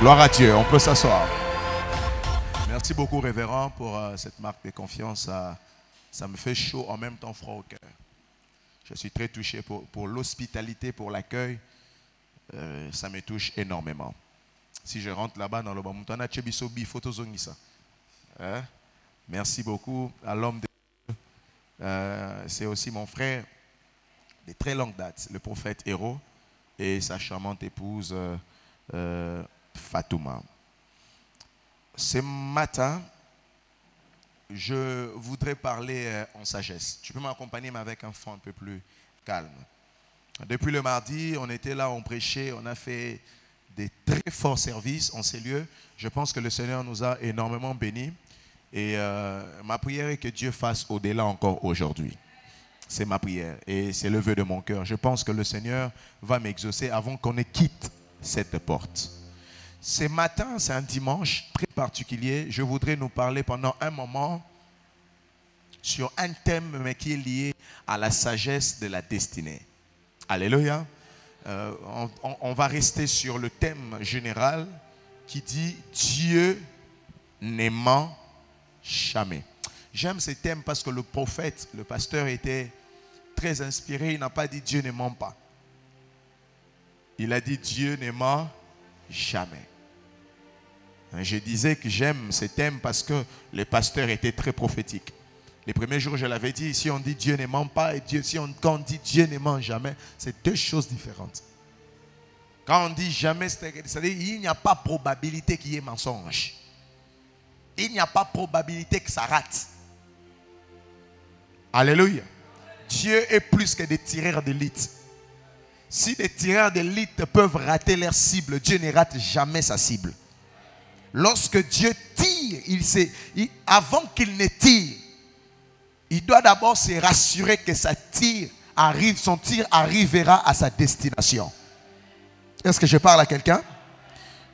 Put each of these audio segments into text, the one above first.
Gloire à Dieu, on peut s'asseoir. Merci beaucoup, révérend, pour cette marque de confiance. Ça me fait chaud, en même temps froid au cœur. Je suis très touché pour l'hospitalité, pour l'accueil. Ça me touche énormément. Si je rentre là-bas dans le Bamutana, Tchebisobi, Photozongisa. Merci beaucoup à l'homme de Dieu. C'est aussi mon frère de très longue date, le prophète Héros, et sa charmante épouse Fatouma. Ce matin, je voudrais parler en sagesse. Tu peux m'accompagner, mais avec un fond un peu plus calme. Depuis le mardi, on était là, on prêchait, on a fait des très forts services en ces lieux. Je pense que le Seigneur nous a énormément bénis. Et ma prière est que Dieu fasse au-delà encore aujourd'hui. C'est ma prière et c'est le vœu de mon cœur. Je pense que le Seigneur va m'exaucer avant qu'on ne quitte cette porte. Ce matin, c'est un dimanche très particulier. Je voudrais nous parler pendant un moment sur un thème mais qui est lié à la sagesse de la destinée. Alléluia. On va rester sur le thème général qui dit Dieu ne ment jamais. J'aime ce thème parce que le prophète, le pasteur était très inspiré. Il n'a pas dit Dieu ne ment pas. Il a dit Dieu ne ment jamais. Je disais que j'aime ce thème parce que le pasteur était très prophétique. Les premiers jours, je l'avais dit, si on dit Dieu ne ment pas et quand on dit Dieu ne ment jamais, c'est deux choses différentes. Quand on dit jamais, c'est-à-dire il n'y a pas probabilité qu'il y ait mensonge. Il n'y a pas probabilité que ça rate. Alléluia. Dieu est plus que des tireurs d'élite. Si des tireurs d'élite peuvent rater leur cible, Dieu ne rate jamais sa cible. Lorsque Dieu tire, avant qu'il ne tire, il doit d'abord se rassurer que son tir arrivera à sa destination. Est-ce que je parle à quelqu'un?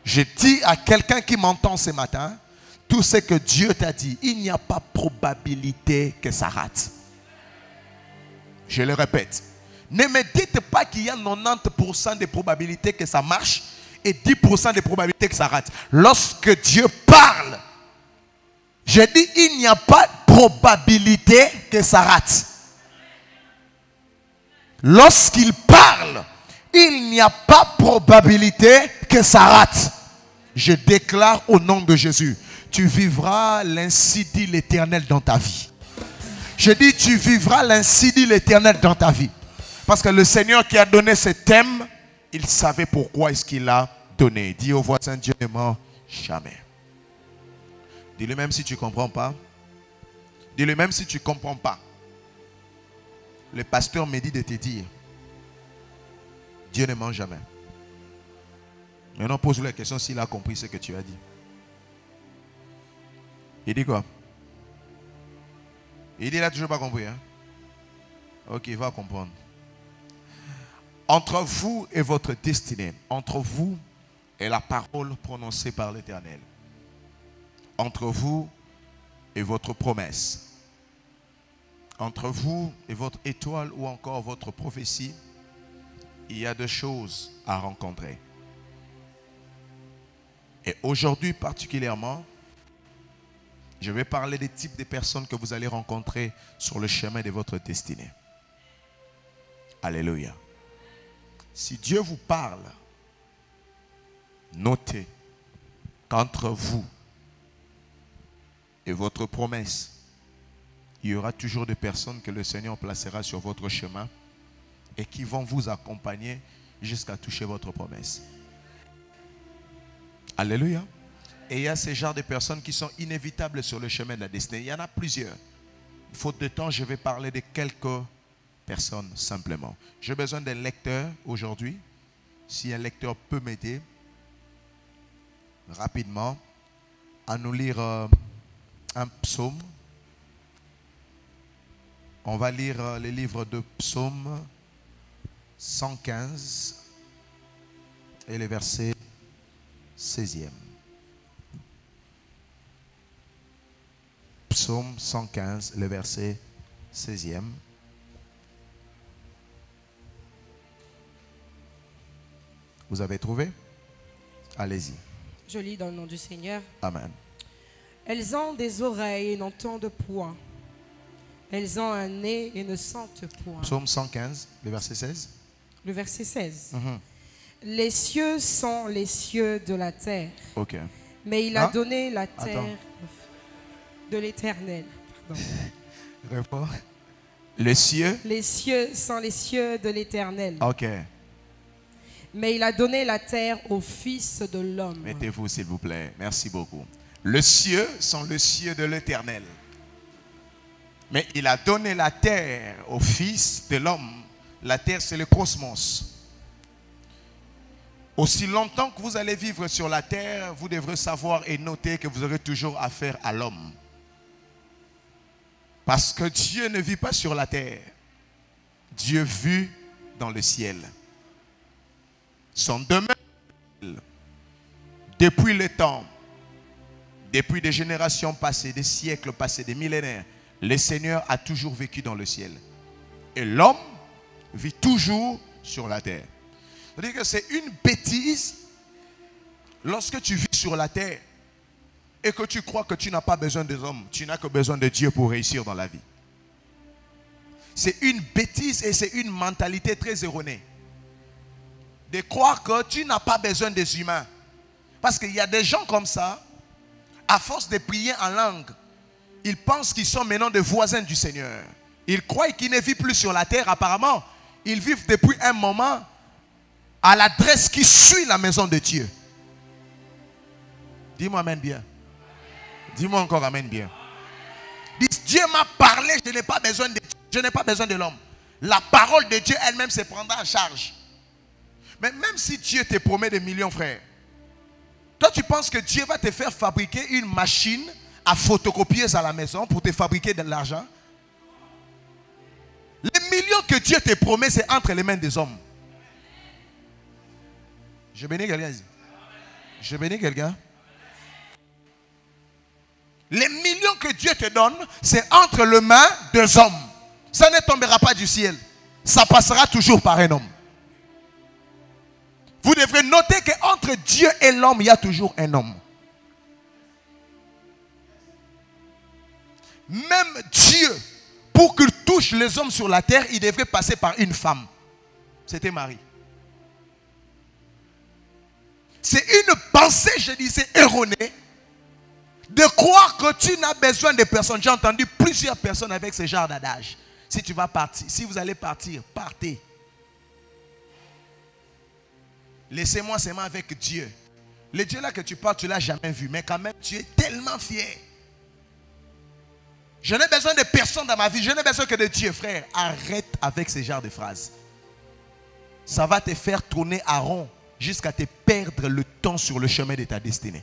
Je dis à quelqu'un qui m'entend ce matin, tout ce que Dieu t'a dit, il n'y a pas probabilité que ça rate. Je le répète. Ne me dites pas qu'il y a 90% de probabilité que ça marche et 10% de probabilité que ça rate. Lorsque Dieu parle, je dis il n'y a pas de probabilité que ça rate. Lorsqu'il parle, il n'y a pas de probabilité que ça rate. Je déclare au nom de Jésus, tu vivras l'ainsi dit l'Éternel dans ta vie. Je dis tu vivras l'ainsi dit l'Éternel dans ta vie. Parce que le Seigneur qui a donné ce thème, il savait pourquoi est-ce qu'il l'a donné. Dis au voisin, Dieu ne ment jamais. Dis-le même si tu ne comprends pas. Dis-le même si tu ne comprends pas. Le pasteur me dit de te dire, Dieu ne ment jamais. Maintenant, pose-lui la question s'il a compris ce que tu as dit. Il dit quoi? Il dit il n'a toujours pas compris. Hein? Ok, il va comprendre. Entre vous et votre destinée, entre vous et la parole prononcée par l'Éternel, entre vous et votre promesse, entre vous et votre étoile ou encore votre prophétie, il y a deux choses à rencontrer. Et aujourd'hui particulièrement, je vais parler des types de personnes que vous allez rencontrer sur le chemin de votre destinée. Alléluia. Si Dieu vous parle, notez qu'entre vous et votre promesse, il y aura toujours des personnes que le Seigneur placera sur votre chemin et qui vont vous accompagner jusqu'à toucher votre promesse. Alléluia. Et il y a ce genre de personnes qui sont inévitables sur le chemin de la destinée. Il y en a plusieurs. Faute de temps, je vais parler de quelques personnes simplement. J'ai besoin d'un lecteur aujourd'hui. Si un lecteur peut m'aider rapidement à nous lire un psaume. On va lire les livres de psaume 115 et les versets 16e. Psaume 115, le verset 16e. Vous avez trouvé? Allez-y. Je lis dans le nom du Seigneur. Amen. Elles ont des oreilles et n'entendent point. Elles ont un nez et ne sentent point. Psaume 115, le verset 16. Le verset 16. Mhm. Les cieux sont les cieux de la terre. Ok. Mais il a donné la terre Attends. de l'Éternel. Pardon. Réponds. Les cieux. Les cieux sont les cieux de l'Éternel. Ok. Mais il a donné la terre au Fils de l'homme. Mettez-vous, s'il vous plaît. Merci beaucoup. Les cieux sont les cieux de l'Éternel. Mais il a donné la terre au Fils de l'homme. La terre, c'est le cosmos. Aussi longtemps que vous allez vivre sur la terre, vous devrez savoir et noter que vous aurez toujours affaire à l'homme. Parce que Dieu ne vit pas sur la terre. Dieu vit dans le ciel. Son demeure depuis le temps, depuis des générations passées, des siècles passés, des millénaires, le Seigneur a toujours vécu dans le ciel. Et l'homme vit toujours sur la terre. C'est-à-dire que c'est une bêtise lorsque tu vis sur la terre et que tu crois que tu n'as pas besoin des hommes, tu n'as que besoin de Dieu pour réussir dans la vie. C'est une bêtise et c'est une mentalité très erronée de croire que tu n'as pas besoin des humains. Parce qu'il y a des gens comme ça, à force de prier en langue, ils pensent qu'ils sont maintenant des voisins du Seigneur. Ils croient qu'ils ne vivent plus sur la terre. Apparemment, ils vivent depuis un moment à l'adresse qui suit la maison de Dieu. Dis-moi amen bien. Dis-moi encore amen bien. Dis, Dieu m'a parlé, je n'ai pas besoin de l'homme. La parole de Dieu elle-même se prendra en charge. Mais même si Dieu te promet des millions, frère, toi tu penses que Dieu va te faire fabriquer une machine à photocopier à la maison pour te fabriquer de l'argent? Les millions que Dieu te promet, c'est entre les mains des hommes. Je bénis quelqu'un ici. Je bénis quelqu'un. Les millions que Dieu te donne, c'est entre les mains des hommes. Ça ne tombera pas du ciel. Ça passera toujours par un homme. Vous devrez noter qu'entre Dieu et l'homme, il y a toujours un homme. Même Dieu, pour qu'il touche les hommes sur la terre, il devrait passer par une femme. C'était Marie. C'est une pensée, je disais, erronée, de croire que tu n'as besoin de personne. J'ai entendu plusieurs personnes avec ce genre d'adage. Si tu vas partir, si vous allez partir, partez. Laissez-moi seulement avec Dieu. Le Dieu là que tu parles, tu ne l'as jamais vu. Mais quand même, tu es tellement fier. Je n'ai besoin de personne dans ma vie. Je n'ai besoin que de Dieu, frère. Arrête avec ce genre de phrases. Ça va te faire tourner à rond jusqu'à te perdre le temps sur le chemin de ta destinée.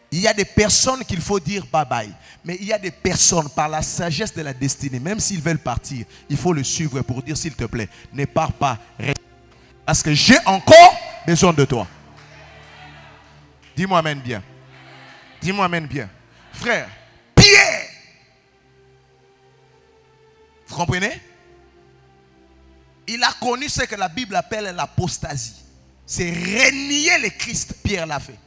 Il y a des personnes qu'il faut dire bye bye. Mais il y a des personnes par la sagesse de la destinée, même s'ils veulent partir, il faut le suivre pour dire s'il te plaît, ne pars pas. Parce que j'ai encore besoin de toi. Dis-moi amen bien. Dis-moi amen bien. Frère, Pierre. Vous comprenez? Il a connu ce que la Bible appelle l'apostasie. C'est renier le Christ. Pierre l'a fait.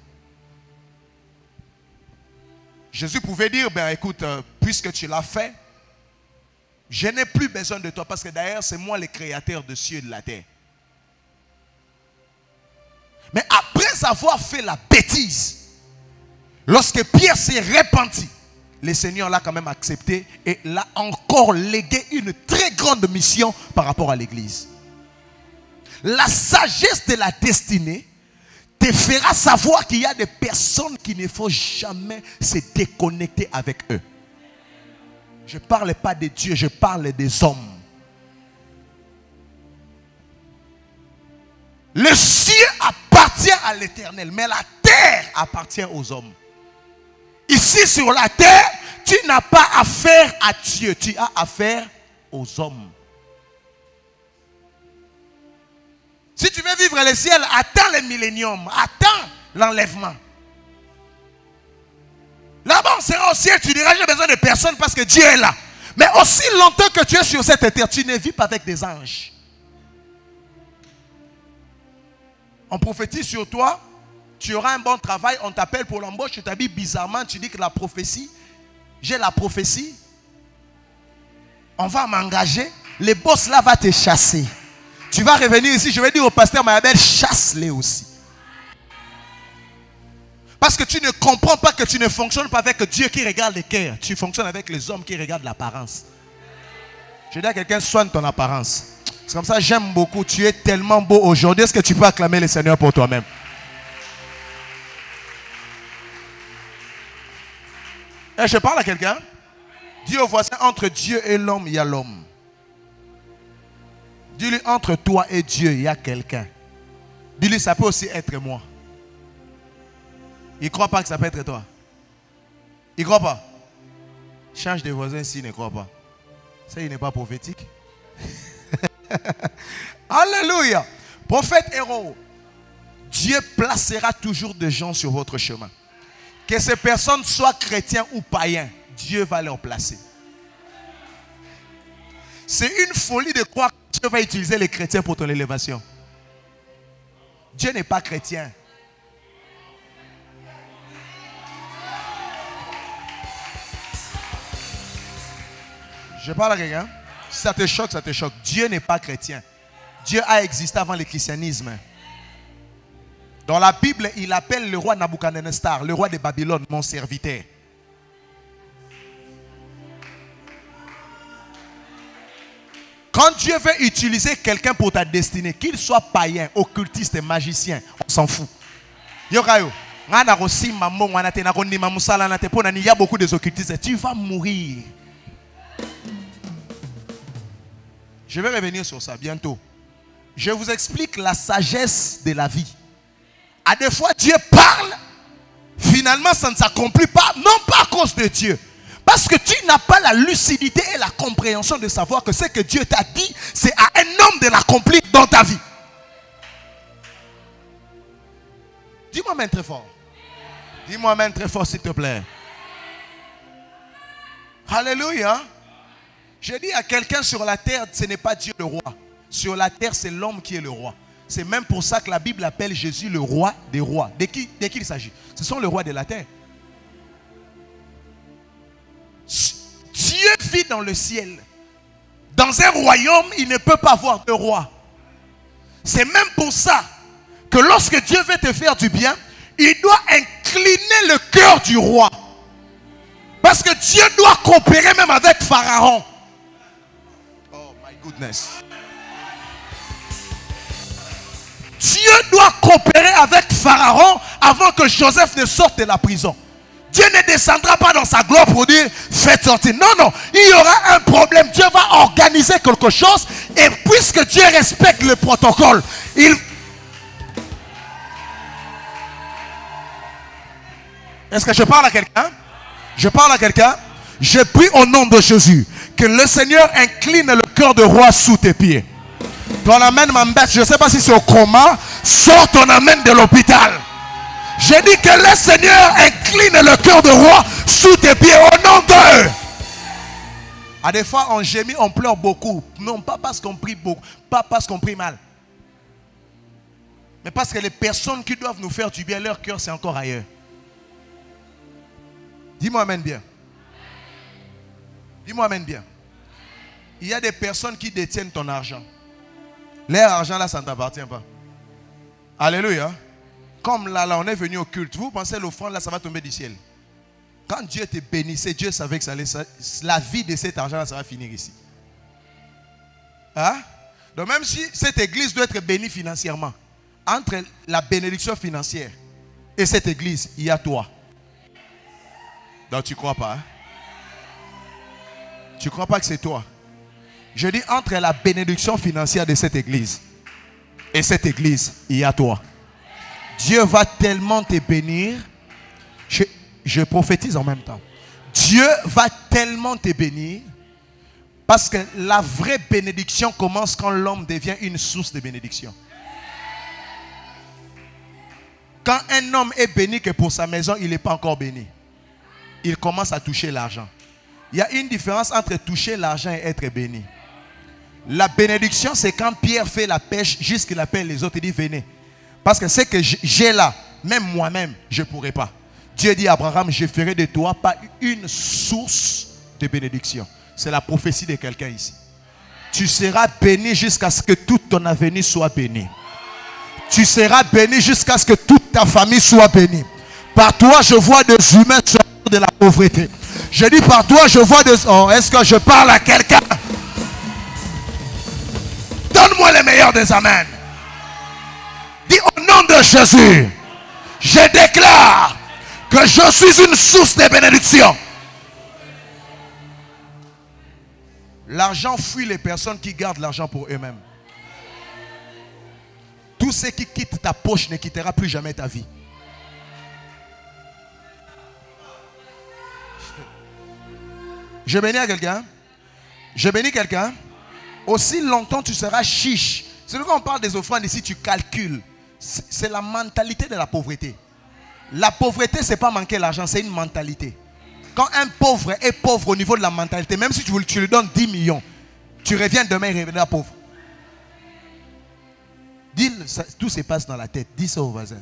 Jésus pouvait dire, ben écoute, puisque tu l'as fait, je n'ai plus besoin de toi. Parce que d'ailleurs, c'est moi le créateur des cieux et de la terre. Mais après avoir fait la bêtise, lorsque Pierre s'est repenti, le Seigneur l'a quand même accepté et l'a encore légué une très grande mission par rapport à l'église. La sagesse de la destinée te fera savoir qu'il y a des personnes qu'il ne faut jamais se déconnecter avec eux. Je ne parle pas de Dieu, je parle des hommes. Le ciel appartient à l'Éternel, mais la terre appartient aux hommes. Ici sur la terre, tu n'as pas affaire à Dieu, tu as affaire aux hommes. Si tu veux vivre le ciel, attends le millénium, attends l'enlèvement. Là-bas, on sera au ciel, tu diras, j'ai besoin de personne parce que Dieu est là. Mais aussi longtemps que tu es sur cette terre, tu ne vis pas avec des anges. On prophétise sur toi, Tu auras un bon travail, on t'appelle pour l'embauche, tu t'habilles bizarrement, tu dis que la prophétie, j'ai la prophétie, on va m'engager, le boss là va te chasser. Tu vas revenir ici, je vais dire au pasteur Mayabel, chasse-les aussi. Parce que tu ne comprends pas que tu ne fonctionnes pas avec Dieu qui regarde le cœur. Tu fonctionnes avec les hommes qui regardent l'apparence. Je dis à quelqu'un, soigne ton apparence. C'est comme ça, j'aime beaucoup. Tu es tellement beau aujourd'hui. Est-ce que tu peux acclamer le Seigneur pour toi-même? Et je parle à quelqu'un. Dis au voisin, entre Dieu et l'homme, il y a l'homme. Dis-lui, entre toi et Dieu, il y a quelqu'un. Dis-lui, ça peut aussi être moi. Il ne croit pas que ça peut être toi. Il ne croit pas. Change de voisin s'il ne croit pas. Ça, il n'est pas prophétique. Alléluia. Prophète héros. Dieu placera toujours des gens sur votre chemin. Que ces personnes soient chrétiens ou païens, Dieu va leur placer. C'est une folie de croire que Dieu va utiliser les chrétiens pour ton élévation. Dieu n'est pas chrétien. Je parle à quelqu'un. Si ça te choque, ça te choque. Dieu n'est pas chrétien. Dieu a existé avant le christianisme. Dans la Bible, il appelle le roi Nabuchodonosor, le roi de Babylone, mon serviteur. Quand Dieu veut utiliser quelqu'un pour ta destinée, qu'il soit païen, occultiste, magicien, on s'en fout. Il y a beaucoup de occultistes. Tu vas mourir. Je vais revenir sur ça bientôt. Je vous explique la sagesse de la vie. À des fois, Dieu parle. Finalement, ça ne s'accomplit pas. Non pas à cause de Dieu. Parce que tu n'as pas la lucidité et la compréhension de savoir que ce que Dieu t'a dit, c'est à un homme de l'accomplir dans ta vie. Dis-moi amen très fort. Dis-moi amen très fort s'il te plaît. Alléluia. Je dis à quelqu'un sur la terre, ce n'est pas Dieu le roi. Sur la terre, c'est l'homme qui est le roi. C'est même pour ça que la Bible appelle Jésus le roi des rois. De qui il s'agit? Ce sont les rois de la terre. Dieu vit dans le ciel. Dans un royaume, il ne peut pas avoir de roi. C'est même pour ça que lorsque Dieu veut te faire du bien, il doit incliner le cœur du roi. Parce que Dieu doit coopérer même avec Pharaon. Oh my goodness. Dieu doit coopérer avec Pharaon avant que Joseph ne sorte de la prison. Dieu ne descendra pas dans sa gloire pour dire faites sortir. Non, non. Il y aura un problème. Dieu va organiser quelque chose. Et puisque Dieu respecte le protocole, Est-ce que je parle à quelqu'un? Je parle à quelqu'un. Je prie au nom de Jésus que le Seigneur incline le cœur de roi sous tes pieds. Ton amène m'embête. Je ne sais pas si c'est au coma. Sors ton amène de l'hôpital. J'ai dit que le Seigneur incline le cœur de roi sous tes pieds au nom d'eux. À des fois, on gémit, on pleure beaucoup. Non, pas parce qu'on prie beaucoup, pas parce qu'on prie mal. Mais parce que les personnes qui doivent nous faire du bien, leur cœur, c'est encore ailleurs. Dis-moi amen bien. Dis-moi amen bien. Il y a des personnes qui détiennent ton argent. Leur argent là, ça ne t'appartient pas. Alléluia. Comme là, on est venu au culte. Vous pensez l'offrande là, ça va tomber du ciel. Quand Dieu te bénissait, Dieu savait que la vie de cet argent là, ça va finir ici. Hein? Donc même si cette église doit être bénie financièrement, entre la bénédiction financière et cette église, il y a toi. Donc tu ne crois pas. Hein? Tu ne crois pas que c'est toi. Je dis entre la bénédiction financière de cette église et cette église, il y a toi. Dieu va tellement te bénir. Je prophétise en même temps. Dieu va tellement te bénir. Parce que la vraie bénédiction commence quand l'homme devient une source de bénédiction. Quand un homme est béni que pour sa maison, il n'est pas encore béni. Il commence à toucher l'argent. Il y a une différence entre toucher l'argent et être béni. La bénédiction, c'est quand Pierre fait la pêche jusqu'il appelle les autres et dit venez. Parce que ce que j'ai là Même moi-même, je ne pourrais pas. Dieu dit à Abraham, je ferai de toi pas une source de bénédiction. C'est la prophétie de quelqu'un ici. Tu seras béni jusqu'à ce que toute ton avenir soit béni. Tu seras béni jusqu'à ce que toute ta famille soit bénie. Par toi, je vois des humains sortir de la pauvreté. Je dis par toi, je vois des... Oh, est-ce que je parle à quelqu'un? Donne-moi les meilleurs des amens. Dis au nom de Jésus, je déclare que je suis une source de bénédiction. L'argent fuit les personnes qui gardent l'argent pour eux-mêmes. Tout ce qui quitte ta poche ne quittera plus jamais ta vie. Je bénis à quelqu'un. Je bénis quelqu'un. Aussi longtemps tu seras chiche. C'est quand on parle des offrandes ici, tu calcules. C'est la mentalité de la pauvreté. La pauvreté, ce n'est pas manquer l'argent, c'est une mentalité. Quand un pauvre est pauvre au niveau de la mentalité, même si tu lui donnes 10 millions, tu reviens demain et reviendras pauvre. Dis, tout se passe dans la tête. Dis ça au voisin.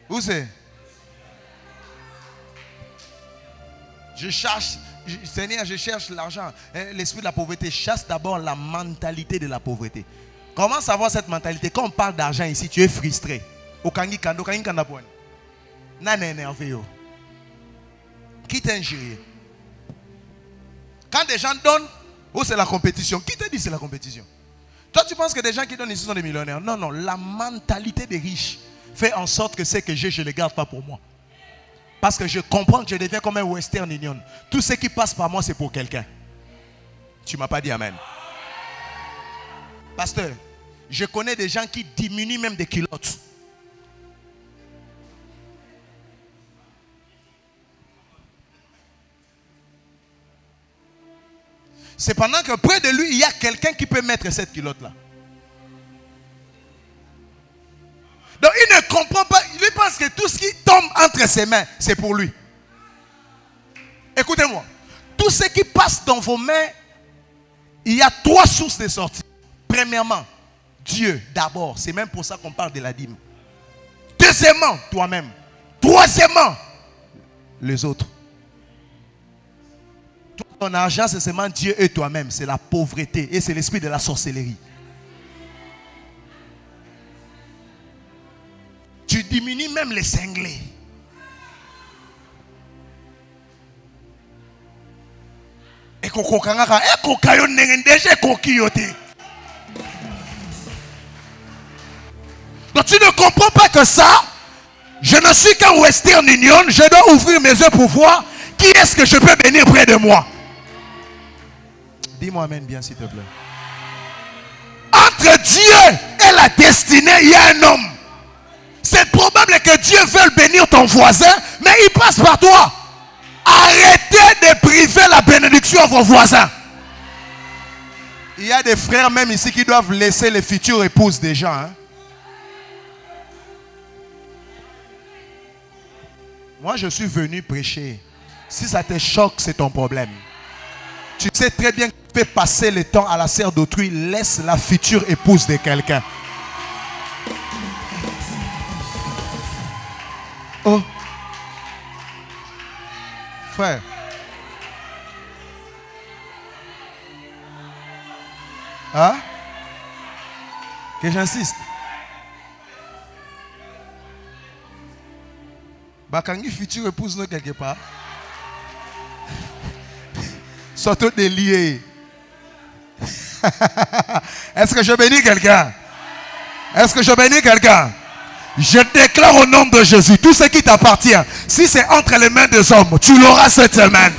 Où c'est? Je cherche, Seigneur, je cherche l'argent. L'esprit de la pauvreté chasse d'abord la mentalité de la pauvreté. Comment savoir cette mentalité? Quand on parle d'argent ici, tu es frustré. Qui t'a injurié? Quand des gens donnent, oh, c'est la compétition. Qui t'a dit c'est la compétition? Toi, tu penses que des gens qui donnent ici sont des millionnaires? Non, non. La mentalité des riches fait en sorte que ce que j'ai, je ne le garde pas pour moi. Parce que je comprends que je deviens comme un Western Union. Tout ce qui passe par moi, c'est pour quelqu'un. Tu ne m'as pas dit amen. Pasteur, je connais des gens qui diminuent même des culottes. C'est pendant que près de lui, il y a quelqu'un qui peut mettre cette culotte-là. Donc il ne comprend pas. Il pense que tout ce qui tombe entre ses mains, c'est pour lui. Écoutez-moi. Tout ce qui passe dans vos mains, il y a 3 sources de sortie. Premièrement, Dieu d'abord. C'est même pour ça qu'on parle de la dîme. Deuxièmement, toi-même. Troisièmement, les autres. Ton argent, c'est seulement Dieu et toi-même. C'est la pauvreté et c'est l'esprit de la sorcellerie. Tu diminues même les cinglés. Donc tu ne comprends pas que ça, je ne suis qu'un Western Union, je dois ouvrir mes yeux pour voir qui est-ce que je peux bénir près de moi. Dis-moi amen bien s'il te plaît. Entre Dieu et la destinée, il y a un homme. C'est probable que Dieu veuille bénir ton voisin, mais il passe par toi. Arrêtez de priver la bénédiction à vos voisins. Il y a des frères même ici qui doivent laisser les futures épouses des gens. Hein? Moi, je suis venu prêcher. Si ça te choque, c'est ton problème. Tu sais très bien que tu peux passer le temps à la serre d'autrui. Laisse la future épouse de quelqu'un. Oh. Frère. Hein? Que j'insiste. Bakangi future épouse nous quelque part. Surtout des liés. Est-ce que je bénis quelqu'un? Est-ce que je bénis quelqu'un? Je déclare au nom de Jésus, tout ce qui t'appartient, si c'est entre les mains des hommes, tu l'auras cette semaine.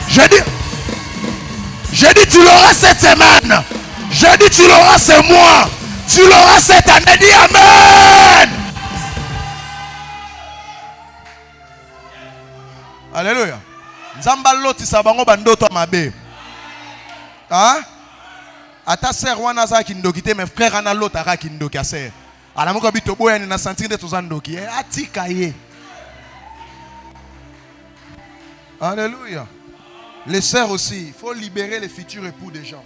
Je dis tu l'auras cette semaine. Je dis tu l'auras ce mois. Tu l'auras cette année. Dis amen. Alléluia. Nzambalo tisabango bandoto mabe. Hein? Ata sœur wana za kindokite mes frères ana l'autre ara kindoki a sœur. Ala moko bito boya ni na sentir de tozandoki. Atika ye. Alléluia. Les sœurs aussi, il faut libérer les futurs époux des gens.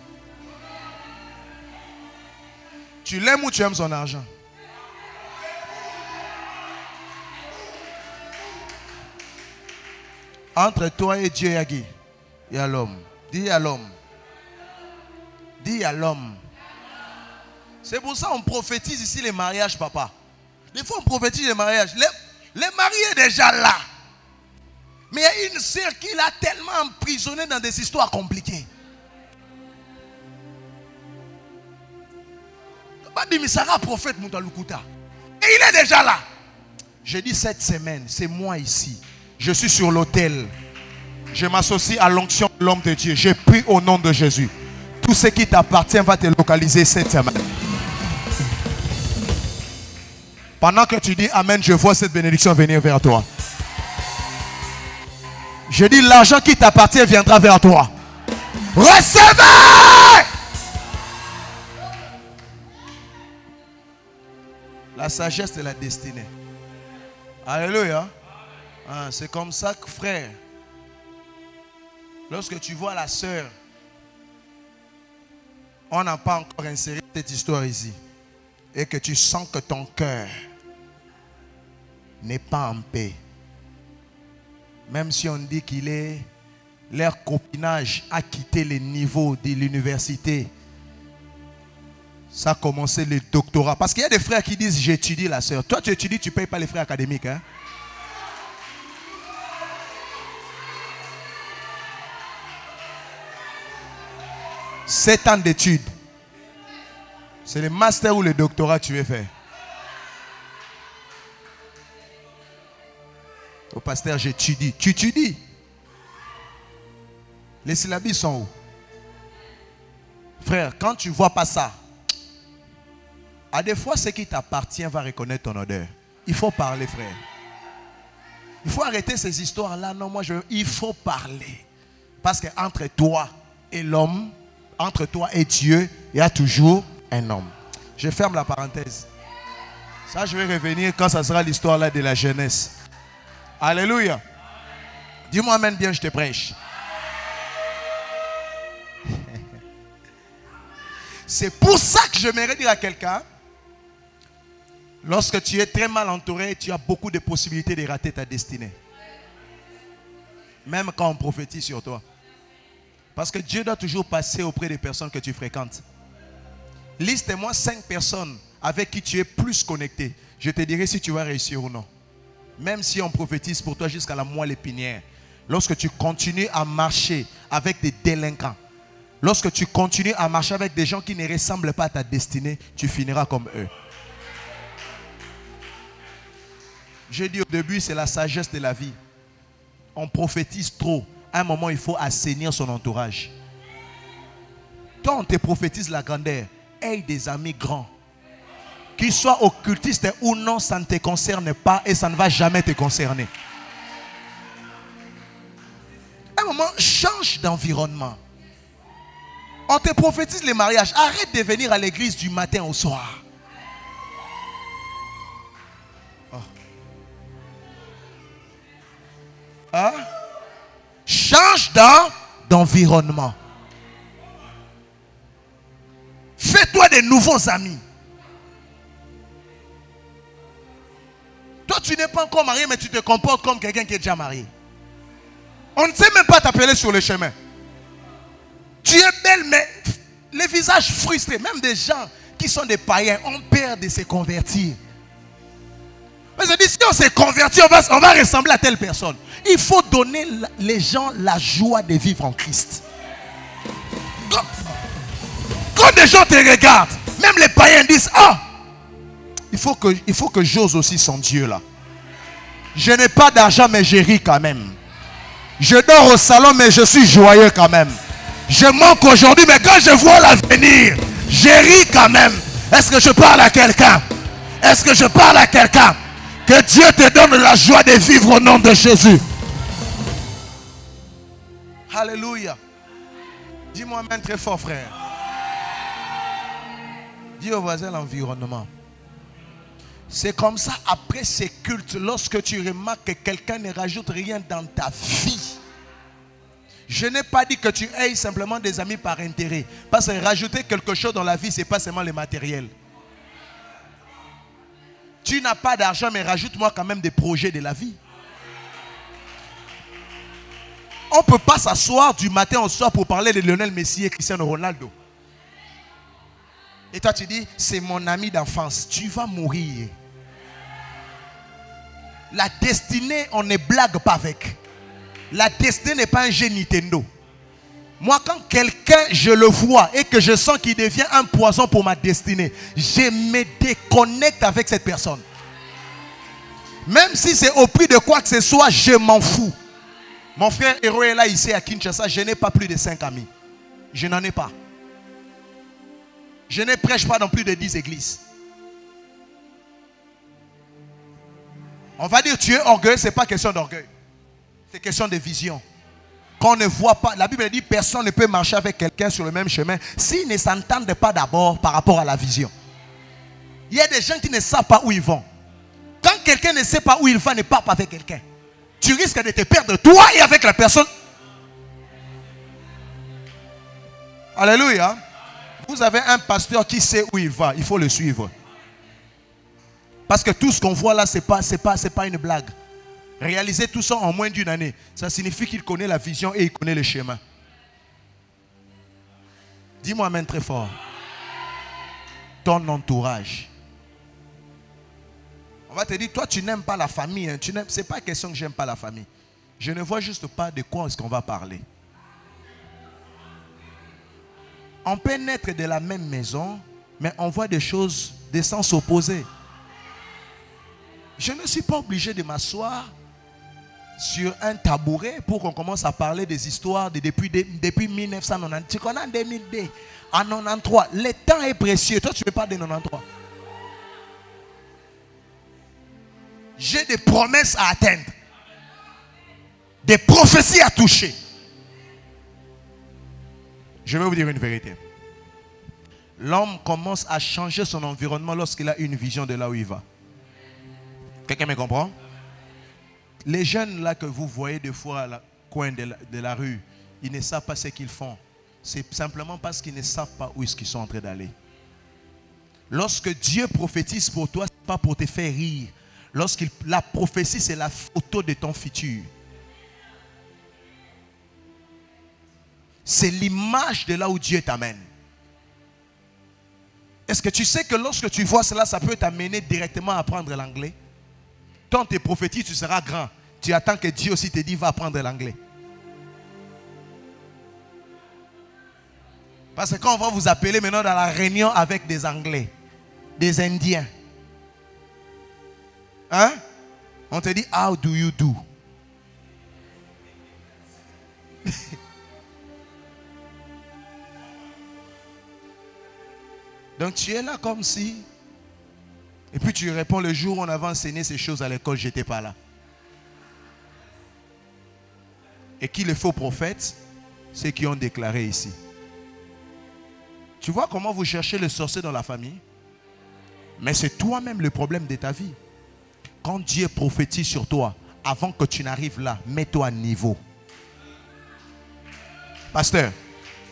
Tu l'aimes ou tu aimes son argent? Entre toi et Dieu, Yagi, il y a l'homme. Dis à l'homme. Dis à l'homme. C'est pour ça qu'on prophétise ici les mariages, papa. Des fois, on prophétise les mariages. Les maris sont déjà là. Mais il y a une sœur qui l'a tellement emprisonné dans des histoires compliquées. Sarah, prophète Moutaloukuta. Et il est déjà là. Je dis cette semaine, c'est moi ici. Je suis sur l'autel. Je m'associe à l'onction de l'homme de Dieu. Je prie au nom de Jésus. Tout ce qui t'appartient va te localiser cette semaine. Pendant que tu dis Amen, je vois cette bénédiction venir vers toi. Je dis l'argent qui t'appartient viendra vers toi. Recevez! La sagesse de la destinée. Alléluia. Ah, c'est comme ça que, frère, lorsque tu vois la sœur, on n'a pas encore inséré cette histoire ici, et que tu sens que ton cœur n'est pas en paix, même si on dit qu'il est, leur copinage a quitté les niveaux de l'université, ça a commencé le doctorat. Parce qu'il y a des frères qui disent j'étudie la sœur. Toi tu étudies, tu ne payes pas les frais académiques. Hein? 7 ans d'études. C'est le master ou le doctorat que tu veux faire. Au pasteur, j'étudie. Tu étudies. Les syllabes sont où? Frère, quand tu ne vois pas ça, à des fois, ce qui t'appartient va reconnaître ton odeur. Il faut parler, frère. Il faut arrêter ces histoires-là. Non, il faut parler. Parce qu'entre toi et l'homme, entre toi et Dieu, il y a toujours un homme. Je ferme la parenthèse. Ça, je vais revenir quand ça sera l'histoire là de la jeunesse. Alléluia. Dis-moi amen bien, je te prêche. C'est pour ça que je m'aimerais dire à quelqu'un, lorsque tu es très mal entouré, tu as beaucoup de possibilités de rater ta destinée. Même quand on prophétise sur toi. Parce que Dieu doit toujours passer auprès des personnes que tu fréquentes. Liste-moi 5 personnes avec qui tu es plus connecté. Je te dirai si tu vas réussir ou non. Même si on prophétise pour toi jusqu'à la moelle épinière. Lorsque tu continues à marcher avec des délinquants, lorsque tu continues à marcher avec des gens qui ne ressemblent pas à ta destinée, tu finiras comme eux. J'ai dit au début, c'est la sagesse de la vie. On prophétise trop. À un moment, il faut assainir son entourage. Quand on te prophétise la grandeur, aie des amis grands. Qu'ils soient occultistes ou non, ça ne te concerne pas et ça ne va jamais te concerner. À un moment, change d'environnement. On te prophétise les mariages. Arrête de venir à l'église du matin au soir. Oh. Hein? Change d'environnement. Fais-toi de nouveaux amis. Toi, tu n'es pas encore marié, mais tu te comportes comme quelqu'un qui est déjà marié. On ne sait même pas t'appeler sur le chemin. Tu es belle, mais les visages frustrés, même des gens qui sont des païens, ont peur de se convertir. Mais je dis, si on se convertit, on va ressembler à telle personne. Il faut donner les gens la joie de vivre en Christ. Quand des gens te regardent, même les païens disent, ah, il faut que j'ose aussi son Dieu là. Je n'ai pas d'argent, mais je ris quand même. Je dors au salon, mais je suis joyeux quand même. Je manque aujourd'hui, mais quand je vois l'avenir, je ris quand même. Est-ce que je parle à quelqu'un? Est-ce que je parle à quelqu'un? Que Dieu te donne la joie de vivre au nom de Jésus. Alléluia. Dis-moi même très fort, frère. Dis au voisin l'environnement. C'est comme ça, après ces cultes, lorsque tu remarques que quelqu'un ne rajoute rien dans ta vie. Je n'ai pas dit que tu aies simplement des amis par intérêt. Parce que rajouter quelque chose dans la vie, ce n'est pas seulement le matériel. Tu n'as pas d'argent, mais rajoute-moi quand même des projets de la vie. On ne peut pas s'asseoir du matin au soir pour parler de Lionel Messi et Cristiano Ronaldo. Et toi tu dis, c'est mon ami d'enfance. Tu vas mourir. La destinée, on ne blague pas avec. La destinée n'est pas un jeu Nintendo. Moi, quand quelqu'un, je le vois et que je sens qu'il devient un poison pour ma destinée, je me déconnecte avec cette personne. Même si c'est au prix de quoi que ce soit, je m'en fous. Mon frère Héros est là ici à Kinshasa, je n'ai pas plus de 5 amis. Je n'en ai pas. Je ne prêche pas dans plus de 10 églises. On va dire tu es orgueilleux, ce n'est pas question d'orgueil. C'est question de vision. Quand on ne voit pas, la Bible dit personne ne peut marcher avec quelqu'un sur le même chemin s'ils ne s'entendent pas d'abord par rapport à la vision. Il y a des gens qui ne savent pas où ils vont. Quand quelqu'un ne sait pas où il va, ne part pas avec quelqu'un. Tu risques de te perdre toi et avec la personne. Alléluia. Vous avez un pasteur qui sait où il va, il faut le suivre. Parce que tout ce qu'on voit là, c'est pas une blague. Réaliser tout ça en moins d'une année, ça signifie qu'il connaît la vision et il connaît le chemin. Dis-moi amen très fort. Ton entourage. On va te dire, toi tu n'aimes pas la famille. Hein, c'est pas question que j'aime pas la famille. Je ne vois juste pas de quoi est-ce qu'on va parler. On peut naître de la même maison, mais on voit des choses de sens opposés. Je ne suis pas obligé de m'asseoir sur un tabouret pour qu'on commence à parler des histoires depuis 1990. Tu connais en 2002, en 93. Le temps est précieux. Toi, tu ne parles de 93. J'ai des promesses à atteindre. Des prophéties à toucher. Je vais vous dire une vérité. L'homme commence à changer son environnement lorsqu'il a une vision de là où il va. Quelqu'un me comprend? Les jeunes là que vous voyez des fois à la coin de la rue, ils ne savent pas ce qu'ils font. C'est simplement parce qu'ils ne savent pas où est-ce qu'ils sont en train d'aller. Lorsque Dieu prophétise pour toi, ce n'est pas pour te faire rire. La prophétie, c'est la photo de ton futur. C'est l'image de là où Dieu t'amène. Est-ce que tu sais que lorsque tu vois cela, ça peut t'amener directement à apprendre l'anglais? Quand tu es prophétique, tu seras grand. Tu attends que Dieu aussi te dise, va apprendre l'anglais. Parce que quand on va vous appeler maintenant dans la réunion avec des Anglais, des Indiens, hein? On te dit, how do you do? Donc tu es là comme si... Et puis tu réponds, le jour où on avait enseigné ces choses à l'école, je n'étais pas là. Et qui les faux prophètes? Ceux qui ont déclaré ici. Tu vois comment vous cherchez le sorcier dans la famille? Mais c'est toi-même le problème de ta vie. Quand Dieu prophétise sur toi, avant que tu n'arrives là, mets-toi à niveau. Pasteur,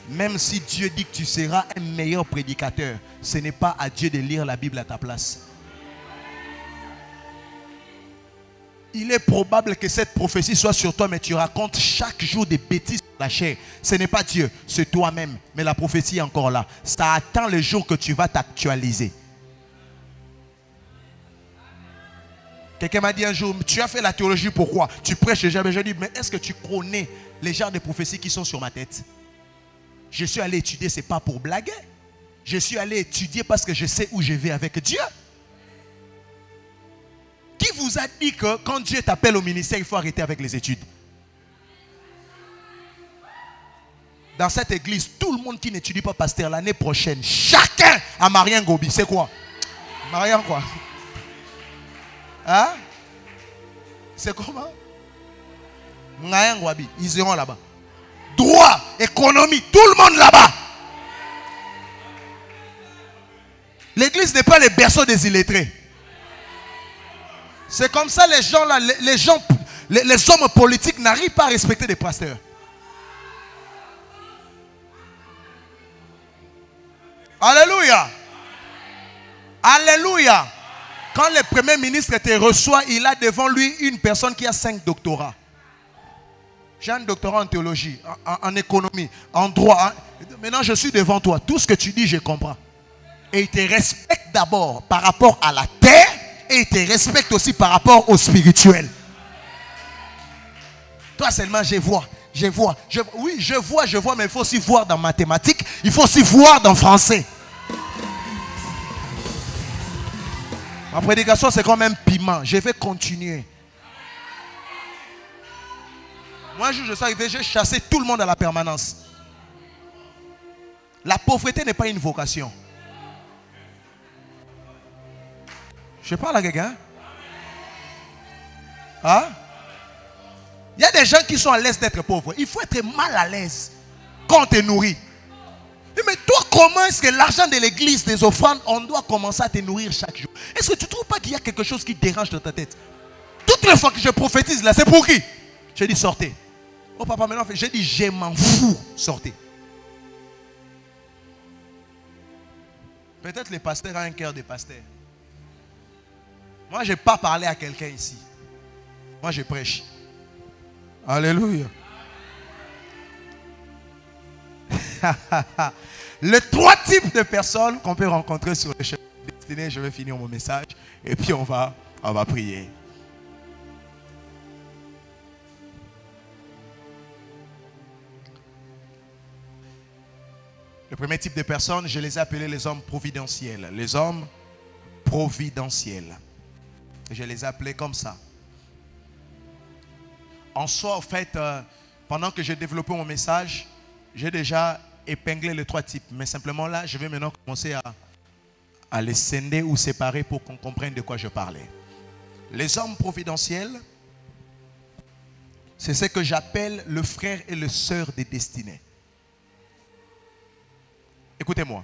même si Dieu dit que tu seras un meilleur prédicateur, ce n'est pas à Dieu de lire la Bible à ta place. Il est probable que cette prophétie soit sur toi, mais tu racontes chaque jour des bêtises sur la chair. Ce n'est pas Dieu, c'est toi-même. Mais la prophétie est encore là. Ça attend le jour que tu vas t'actualiser. Quelqu'un m'a dit un jour, tu as fait la théologie, pourquoi? Tu prêches jamais. Je dis, mais est-ce que tu connais les genres de prophéties qui sont sur ma tête? Je suis allé étudier, ce n'est pas pour blaguer. Je suis allé étudier parce que je sais où je vais avec Dieu. Qui vous a dit que quand Dieu t'appelle au ministère, il faut arrêter avec les études? Dans cette église, tout le monde qui n'étudie pas pasteur, l'année prochaine, chacun a marié un gobi. C'est quoi? Marié en quoi? Hein? C'est comment? Ils iront là-bas. Droit, économie, tout le monde là-bas. L'église n'est pas le berceau des illettrés. C'est comme ça les gens là, les hommes politiques n'arrivent pas à respecter les pasteurs. Alléluia. Alléluia. Quand le premier ministre te reçoit, il a devant lui une personne qui a 5 doctorats. J'ai un doctorat en théologie, en économie, en droit. Maintenant, je suis devant toi. Tout ce que tu dis, je comprends. Et il te respecte d'abord par rapport à la terre et il te respecte aussi par rapport au spirituel. Toi seulement, je vois. Oui, je vois, mais il faut aussi voir dans mathématiques. Il faut aussi voir dans français. Ma prédication, c'est comme un piment. Je vais continuer. Moi, je suis arrivé, j'ai chassé tout le monde à la permanence. La pauvreté n'est pas une vocation. Je parle à quelqu'un. Hein? Il y a des gens qui sont à l'aise d'être pauvres. Il faut être mal à l'aise quand on te nourrit. Mais toi, comment est-ce que l'argent de l'église, des offrandes, on doit commencer à te nourrir chaque jour? Est-ce que tu ne trouves pas qu'il y a quelque chose qui dérange dans ta tête? Toutes les fois que je prophétise là, c'est pour qui? Je dis sortez. Oh papa, maintenant, j'ai dit je m'en fous, sortez. Peut-être le pasteur a un cœur de pasteur. Moi, je n'ai pas parlé à quelqu'un ici. Moi, je prêche. Alléluia. Les 3 types de personnes qu'on peut rencontrer sur le chemin destiné, je vais finir mon message et puis on va prier. Le premier type de personnes, je les ai appelés les hommes providentiels. Les hommes providentiels. Je les ai appelés comme ça. En soi, en fait, pendant que j'ai développé mon message, j'ai déjà épinglé les 3 types. Mais simplement là, je vais maintenant commencer à les scinder ou séparer pour qu'on comprenne de quoi je parlais. Les hommes providentiels, c'est ce que j'appelle le frère et le sœur des destinées. Écoutez-moi.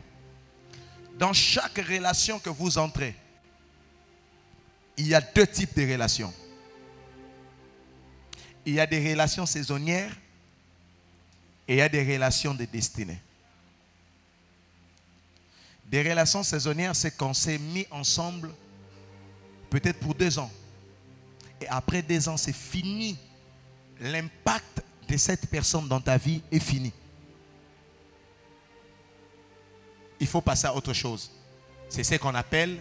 Dans chaque relation que vous entrez, il y a 2 types de relations. Il y a des relations saisonnières et il y a des relations de destinée. Des relations saisonnières, c'est qu'on s'est mis ensemble peut-être pour 2 ans. Et après 2 ans, c'est fini. L'impact de cette personne dans ta vie est fini. Il faut passer à autre chose. C'est ce qu'on appelle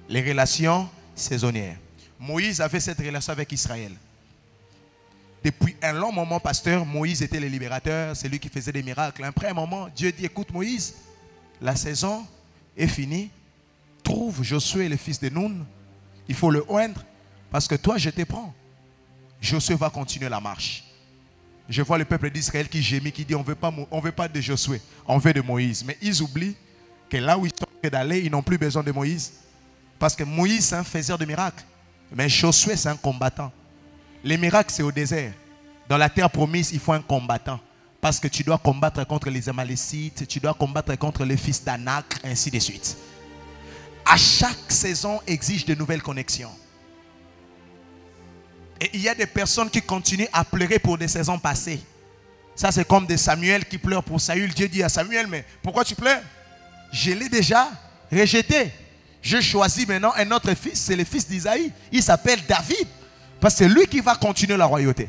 les relations saisonnières. Moïse avait cette relation avec Israël. Depuis un long moment, pasteur, Moïse était le libérateur, c'est lui qui faisait des miracles. Après un moment, Dieu dit, écoute Moïse, la saison est finie. Trouve Josué, le fils de Nun. Il faut le oindre parce que toi, je te prends. Josué va continuer la marche. Je vois le peuple d'Israël qui gémit, qui dit, on ne veut pas de Josué, on veut de Moïse. Mais ils oublient que là où ils sont d'aller, ils n'ont plus besoin de Moïse. Parce que Moïse, c'est un faiseur de miracles. Mais Josué, c'est un combattant. Les miracles, c'est au désert. Dans la terre promise, il faut un combattant. Parce que tu dois combattre contre les Amalécites, tu dois combattre contre les fils d'Anak, ainsi de suite. À chaque saison exige de nouvelles connexions. Et il y a des personnes qui continuent à pleurer pour des saisons passées. Ça, c'est comme des Samuel qui pleurent pour Saül. Dieu dit à Samuel, mais pourquoi tu pleures? Je l'ai déjà rejeté. Je choisis maintenant un autre fils, c'est le fils d'Isaïe. Il s'appelle David. Parce que c'est lui qui va continuer la royauté.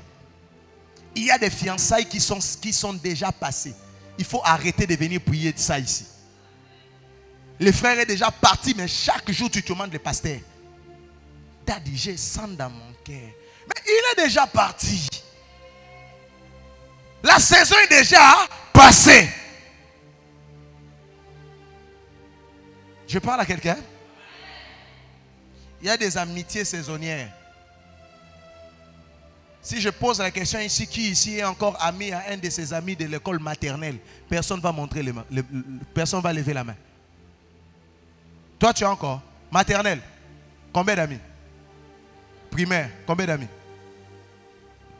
Il y a des fiançailles qui sont déjà passées. Il faut arrêter de venir prier de ça ici. Le frère est déjà parti, mais chaque jour tu te demandes le pasteur. Daddy, j'ai sang dans mon cœur. Mais il est déjà parti. La saison est déjà passée. Je parle à quelqu'un. Il y a des amitiés saisonnières. Si je pose la question ici, qui ici est encore ami à un de ses amis de l'école maternelle? Personne ne va montrer les mains. Personne ne va lever la main. Toi, tu as encore maternelle. Combien d'amis? Primaire, combien d'amis?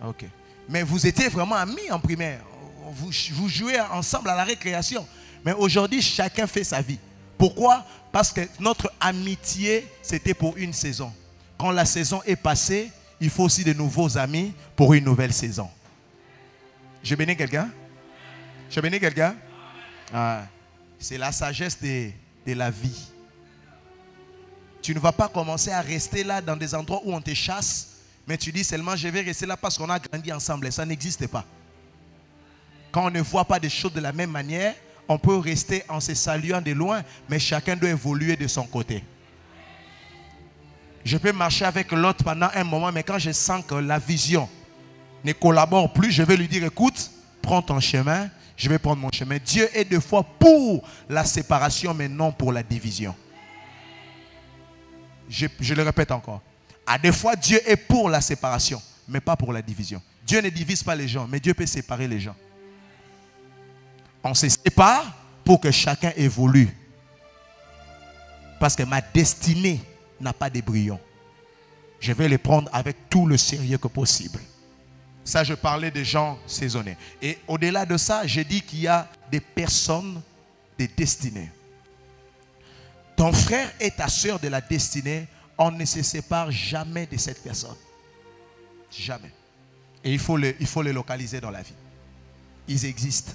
Ok. Mais vous étiez vraiment amis en primaire. Vous jouez ensemble à la récréation. Mais aujourd'hui, chacun fait sa vie. Pourquoi? Parce que notre amitié, c'était pour une saison. Quand la saison est passée, il faut aussi de nouveaux amis pour une nouvelle saison. Je bénis quelqu'un? Je bénis quelqu'un? Ah, c'est la sagesse de la vie. Tu ne vas pas commencer à rester là dans des endroits où on te chasse, mais tu dis seulement je vais rester là parce qu'on a grandi ensemble. Et ça n'existe pas. Quand on ne voit pas des choses de la même manière, on peut rester en se saluant de loin, mais chacun doit évoluer de son côté. Je peux marcher avec l'autre pendant un moment, mais quand je sens que la vision ne collabore plus, je vais lui dire, écoute, prends ton chemin, je vais prendre mon chemin. Dieu est des fois pour la séparation, mais non pour la division. Je le répète encore. À des fois, Dieu est pour la séparation, mais pas pour la division. Dieu ne divise pas les gens, mais Dieu peut séparer les gens. On se sépare pour que chacun évolue. Parce que ma destinée n'a pas de brouillon. Je vais les prendre avec tout le sérieux que possible. Ça, je parlais des gens saisonnés. Et au-delà de ça, j'ai dit qu'il y a des personnes, des destinées. Ton frère et ta soeur de la destinée, on ne se sépare jamais de cette personne. Jamais. Et il faut les localiser dans la vie. Ils existent.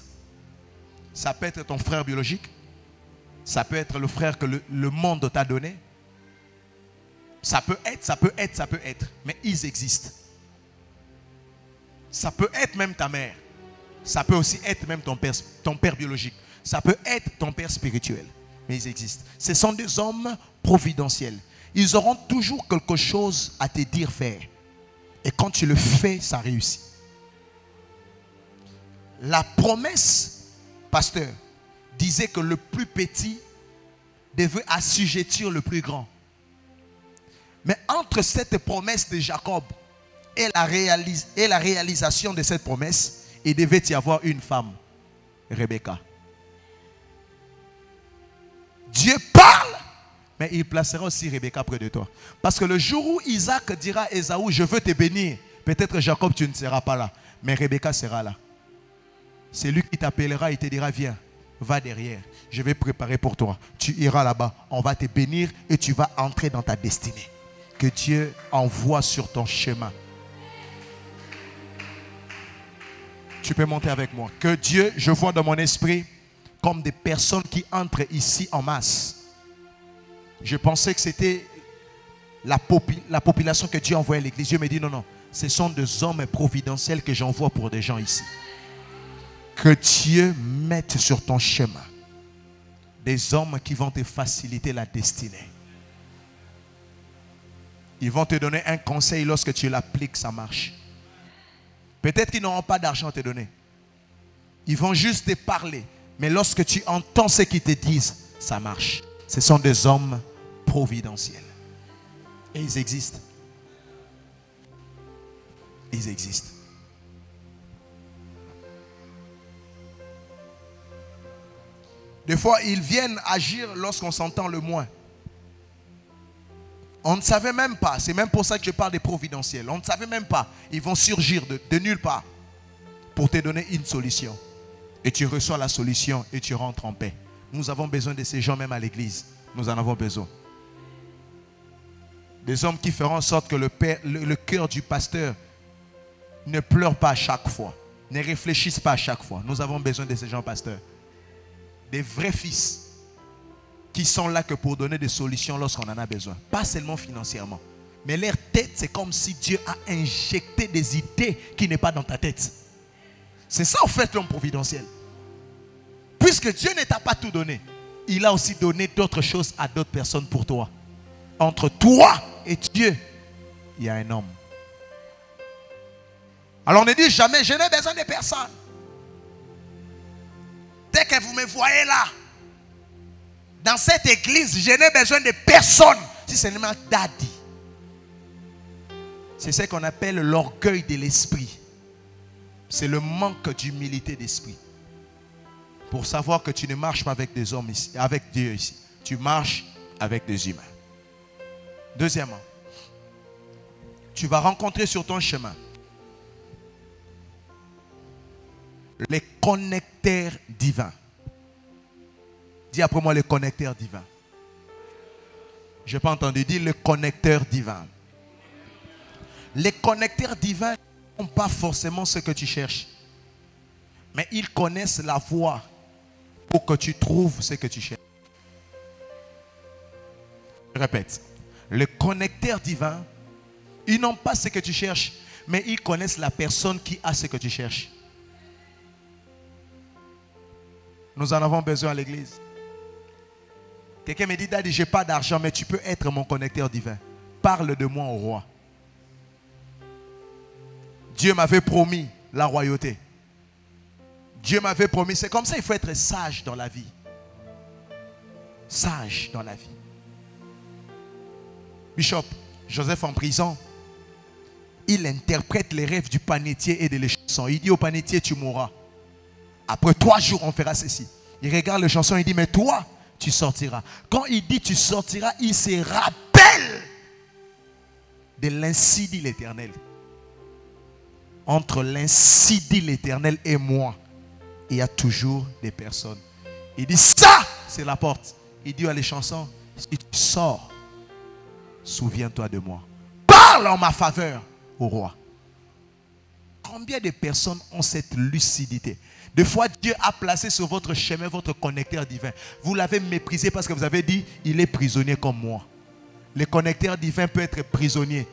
Ça peut être ton frère biologique. Ça peut être le frère que le monde t'a donné. Ça peut être. Mais ils existent. Ça peut être même ta mère. Ça peut aussi être même ton père biologique. Ça peut être ton père spirituel. Mais ils existent. Ce sont des hommes providentiels. Ils auront toujours quelque chose à te dire faire. Et quand tu le fais, ça réussit. La promesse, pasteur, disait que le plus petit devait assujettir le plus grand. Mais entre cette promesse de Jacob et la réalisation de cette promesse, il devait y avoir une femme, Rebecca. Dieu parle, mais il placera aussi Rebecca près de toi. Parce que le jour où Isaac dira à Ésaü, je veux te bénir, peut-être Jacob, tu ne seras pas là, mais Rebecca sera là. C'est lui qui t'appellera et te dira, viens, va derrière, je vais préparer pour toi. Tu iras là-bas, on va te bénir et tu vas entrer dans ta destinée. Que Dieu envoie sur ton chemin. Tu peux monter avec moi. Que Dieu, je vois dans mon esprit comme des personnes qui entrent ici en masse. Je pensais que c'était la population que Dieu envoie à l'église. Dieu me dit non, non. Ce sont des hommes providentiels que j'envoie pour des gens ici. Que Dieu mette sur ton chemin des hommes qui vont te faciliter la destinée. Ils vont te donner un conseil, lorsque tu l'appliques, ça marche. Peut-être qu'ils n'auront pas d'argent à te donner. Ils vont juste te parler. Mais lorsque tu entends ce qu'ils te disent, ça marche. Ce sont des hommes providentiels. Et ils existent. Ils existent. Des fois, ils viennent agir lorsqu'on s'entend le moins. On ne savait même pas. C'est même pour ça que je parle des providentiels. On ne savait même pas. Ils vont surgir de nulle part pour te donner une solution. Et tu reçois la solution et tu rentres en paix. Nous avons besoin de ces gens même à l'église. Nous en avons besoin. Des hommes qui feront en sorte que le cœur du pasteur ne pleure pas à chaque fois. Ne réfléchisse pas à chaque fois. Nous avons besoin de ces gens pasteurs. Des vrais fils qui sont là que pour donner des solutions lorsqu'on en a besoin. Pas seulement financièrement. Mais leur tête, c'est comme si Dieu a injecté des idées qui n'est pas dans ta tête. C'est ça en fait l'homme providentiel. Puisque Dieu ne t'a pas tout donné, il a aussi donné d'autres choses à d'autres personnes pour toi. Entre toi et Dieu, il y a un homme. Alors ne dis jamais, je n'ai besoin de personne. Dès que vous me voyez là, dans cette église, je n'ai besoin de personne. Si c'est seulement daddy. C'est ce qu'on appelle l'orgueil de l'esprit. C'est le manque d'humilité d'esprit. Pour savoir que tu ne marches pas avec des hommes ici, avec Dieu ici. Tu marches avec des humains. Deuxièmement, tu vas rencontrer sur ton chemin les connecteurs divins. Dis après moi, le connecteur divin. Je n'ai pas entendu dire le connecteur divin. Les connecteurs divins n'ont pas forcément ce que tu cherches. Mais ils connaissent la voie pour que tu trouves ce que tu cherches. Je répète. Le connecteur divin, ils n'ont pas ce que tu cherches, mais ils connaissent la personne qui a ce que tu cherches. Nous en avons besoin à l'église. Quelqu'un me dit, Daddy, je n'ai pas d'argent, mais tu peux être mon connecteur divin. Parle de moi au roi. Dieu m'avait promis la royauté. Dieu m'avait promis. C'est comme ça, il faut être sage dans la vie. Sage dans la vie. Bishop Joseph en prison, il interprète les rêves du panetier et de l'échanson. Il dit au panetier, tu mourras. Après 3 jours, on fera ceci. Il regarde le chanson, il dit, mais toi, tu sortiras. Quand il dit tu sortiras, il se rappelle de l'ainsi dit l'Éternel. Entre l'ainsi dit l'Éternel et moi, il y a toujours des personnes. Il dit, ça, c'est la porte. Il dit à les chansons, si tu sors, souviens-toi de moi. Parle en ma faveur au roi. Combien de personnes ont cette lucidité? Des fois, Dieu a placé sur votre chemin votre connecteur divin. Vous l'avez méprisé parce que vous avez dit, il est prisonnier comme moi. Le connecteur divin peut être prisonnier,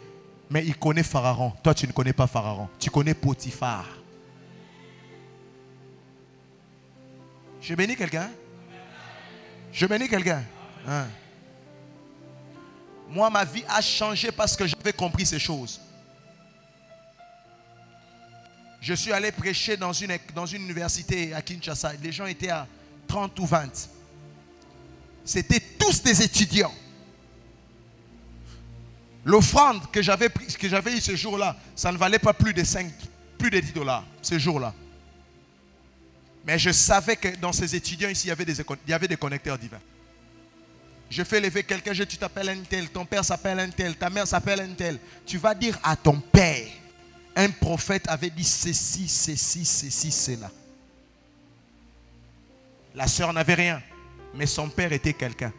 mais il connaît Pharaon. Toi, tu ne connais pas Pharaon. Tu connais Potiphar. Je bénis quelqu'un? Je bénis quelqu'un? Hein? Moi, ma vie a changé parce que j'avais compris ces choses. Je suis allé prêcher dans une université à Kinshasa. Les gens étaient à 30 ou 20. C'était tous des étudiants. L'offrande que j'avais eue ce jour-là, ça ne valait pas plus de 10 dollars ce jour-là. Mais je savais que dans ces étudiants ici, il y avait des connecteurs divins. Je fais lever quelqu'un, tu t'appelles un tel, ton père s'appelle un tel, ta mère s'appelle un tel. Tu vas dire à ton père, un prophète avait dit ceci, ceci, ceci, cela. La sœur n'avait rien, mais son père était quelqu'un.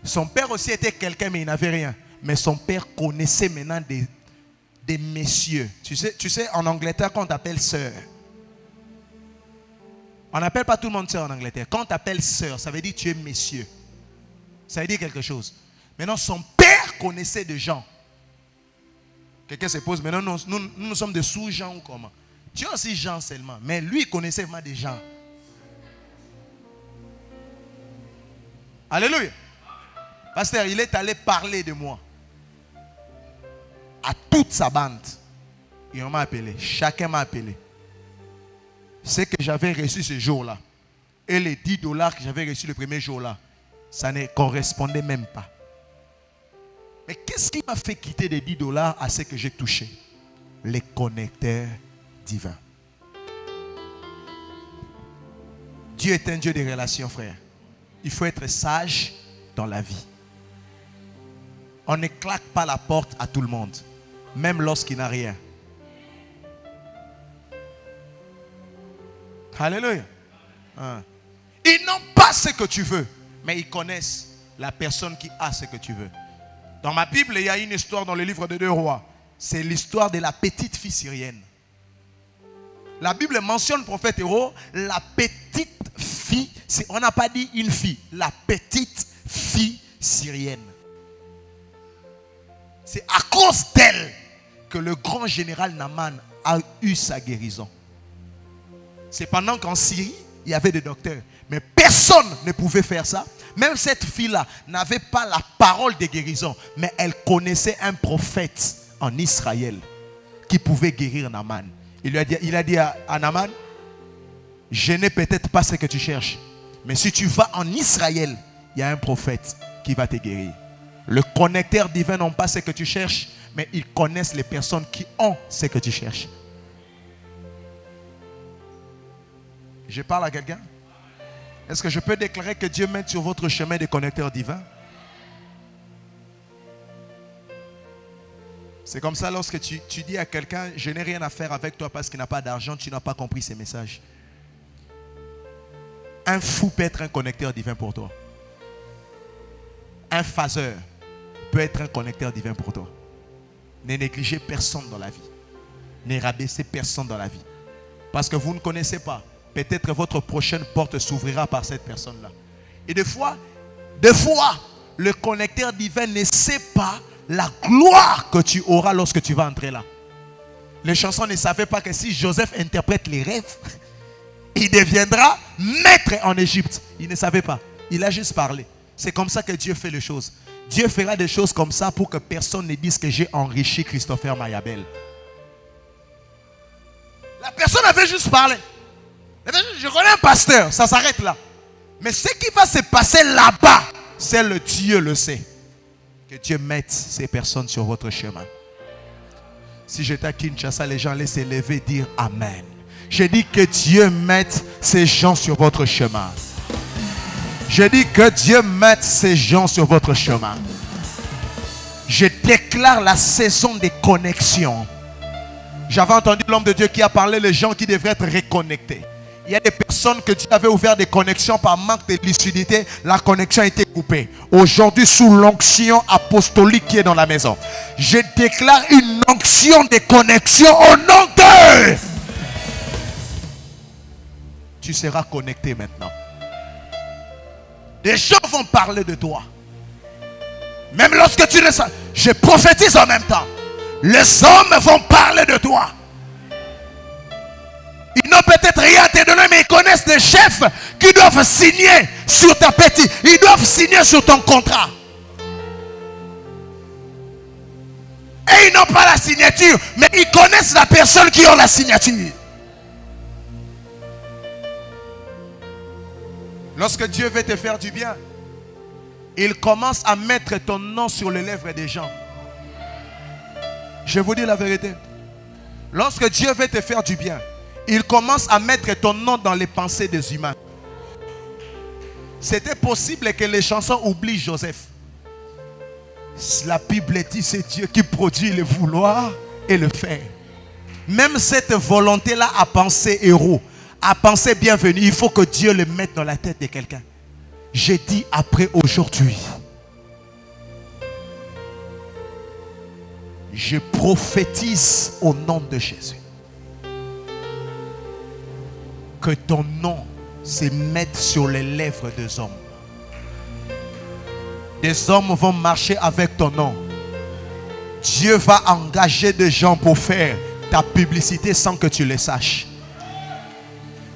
Son père aussi était quelqu'un, mais il n'avait rien. Mais son père connaissait maintenant des messieurs. Tu sais, en Angleterre, quand on t'appelle sœur, on n'appelle pas tout le monde sœur en Angleterre. Quand on t'appelle sœur, ça veut dire que tu es monsieur. Ça veut dire quelque chose. Maintenant, son père connaissait des gens. Quelqu'un se pose, maintenant nous sommes des sous-gens ou comment? Tu es aussi Jean seulement. Mais lui, il connaissait vraiment des gens. Alléluia. Pasteur, il est allé parler de moi à toute sa bande. Et on m'a appelé. Chacun m'a appelé. Ce que j'avais reçu ce jour-là et les 10 dollars que j'avais reçus le premier jour-là, ça ne correspondait même pas. Mais qu'est-ce qui m'a fait quitter les 10 dollars à ce que j'ai touché? Les connecteurs divins. Dieu est un Dieu de relations, frère. Il faut être sage dans la vie. On ne claque pas la porte à tout le monde, même lorsqu'il n'a rien. Alléluia. Ils n'ont pas ce que tu veux, mais ils connaissent la personne qui a ce que tu veux. Dans ma Bible, il y a une histoire dans le livre de 2 Rois. C'est l'histoire de la petite fille syrienne. La Bible mentionne le prophète Héros, la petite fille, on n'a pas dit une fille, la petite fille syrienne. C'est à cause d'elle que le grand général Naaman a eu sa guérison. C'est pendant qu'en Syrie, il y avait des docteurs. Mais personne ne pouvait faire ça. Même cette fille-là n'avait pas la parole de guérison. Mais elle connaissait un prophète en Israël qui pouvait guérir Naaman. Il a dit à Naaman, je n'ai peut-être pas ce que tu cherches. Mais si tu vas en Israël, il y a un prophète qui va te guérir. Le connecteur divin n'a pas ce que tu cherches, mais ils connaissent les personnes qui ont ce que tu cherches. Je parle à quelqu'un? Est-ce que je peux déclarer que Dieu mette sur votre chemin des connecteurs divins? C'est comme ça lorsque tu dis à quelqu'un, je n'ai rien à faire avec toi parce qu'il n'a pas d'argent, tu n'as pas compris ces messages. Un fou peut être un connecteur divin pour toi. Un phaseur peut être un connecteur divin pour toi. Ne négligez personne dans la vie. Ne rabaissez personne dans la vie. Parce que vous ne connaissez pas. Peut-être votre prochaine porte s'ouvrira par cette personne-là. Et des fois, le connecteur divin ne sait pas la gloire que tu auras lorsque tu vas entrer là. Les chansons ne savaient pas que si Joseph interprète les rêves, il deviendra maître en Égypte. Il ne savait pas. Il a juste parlé. C'est comme ça que Dieu fait les choses. Dieu fera des choses comme ça pour que personne ne dise que j'ai enrichi Christopher Mayabel. La personne avait juste parlé. Je connais un pasteur, ça s'arrête là. Mais ce qui va se passer là-bas, c'est le Dieu le sait. Que Dieu mette ces personnes sur votre chemin. Si j'étais à Kinshasa, les gens allaient se lever et dire Amen. Je dis que Dieu mette ces gens sur votre chemin. Je dis que Dieu mette ces gens sur votre chemin. Je déclare la saison des connexions. J'avais entendu l'homme de Dieu qui a parlé les gens qui devraient être reconnectés. Il y a des personnes que Dieu avait ouvert des connexions par manque de lucidité. La connexion a été coupée. Aujourd'hui, sous l'onction apostolique qui est dans la maison, je déclare une onction de connexion au nom de... Tu seras connecté maintenant. Des gens vont parler de toi. Même lorsque tu ne sais pas. Je prophétise en même temps. Les hommes vont parler de toi. Ils n'ont peut-être rien à te donner, mais ils connaissent des chefs qui doivent signer sur ta petite. Ils doivent signer sur ton contrat. Et ils n'ont pas la signature, mais ils connaissent la personne qui a la signature. Lorsque Dieu veut te faire du bien, il commence à mettre ton nom sur les lèvres des gens. Je vous dis la vérité. Lorsque Dieu veut te faire du bien, il commence à mettre ton nom dans les pensées des humains. C'était possible que les chansons oublient Joseph. La Bible dit c'est Dieu qui produit le vouloir et le faire. Même cette volonté-là à penser héros, à penser bienvenue, il faut que Dieu le mette dans la tête de quelqu'un. J'ai dit après aujourd'hui, je prophétise au nom de Jésus que ton nom se mette sur les lèvres des hommes. Des hommes vont marcher avec ton nom. Dieu va engager des gens pour faire ta publicité sans que tu le saches.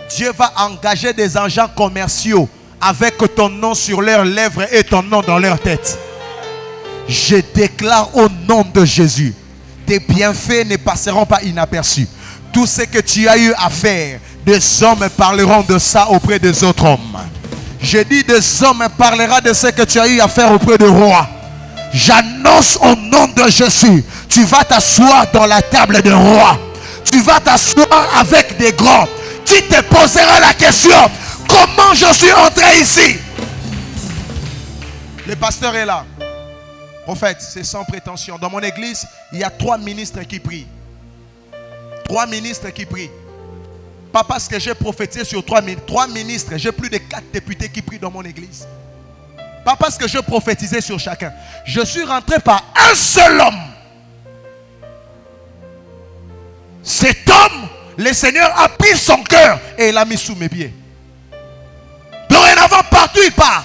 Dieu va engager des agents commerciaux avec ton nom sur leurs lèvres et ton nom dans leur tête. Je déclare au nom de Jésus, tes bienfaits ne passeront pas inaperçus. Tout ce que tu as eu à faire, des hommes parleront de ça auprès des autres hommes. Je dis des hommes parleront de ce que tu as eu à faire auprès des rois. J'annonce au nom de Jésus, tu vas t'asseoir dans la table des rois. Tu vas t'asseoir avec des grands. Tu te poseras la question, comment je suis entré ici? Le pasteur est là. Prophète, c'est sans prétention. Dans mon église, il y a 3 ministres qui prient. 3 ministres qui prient. Pas parce que j'ai prophétisé sur 3 ministres. J'ai plus de 4 députés qui prient dans mon église. Pas parce que je prophétisais sur chacun. Je suis rentré par un seul homme. Cet homme, le Seigneur a pris son cœur et il l'a mis sous mes pieds. Dorénavant, partout il part.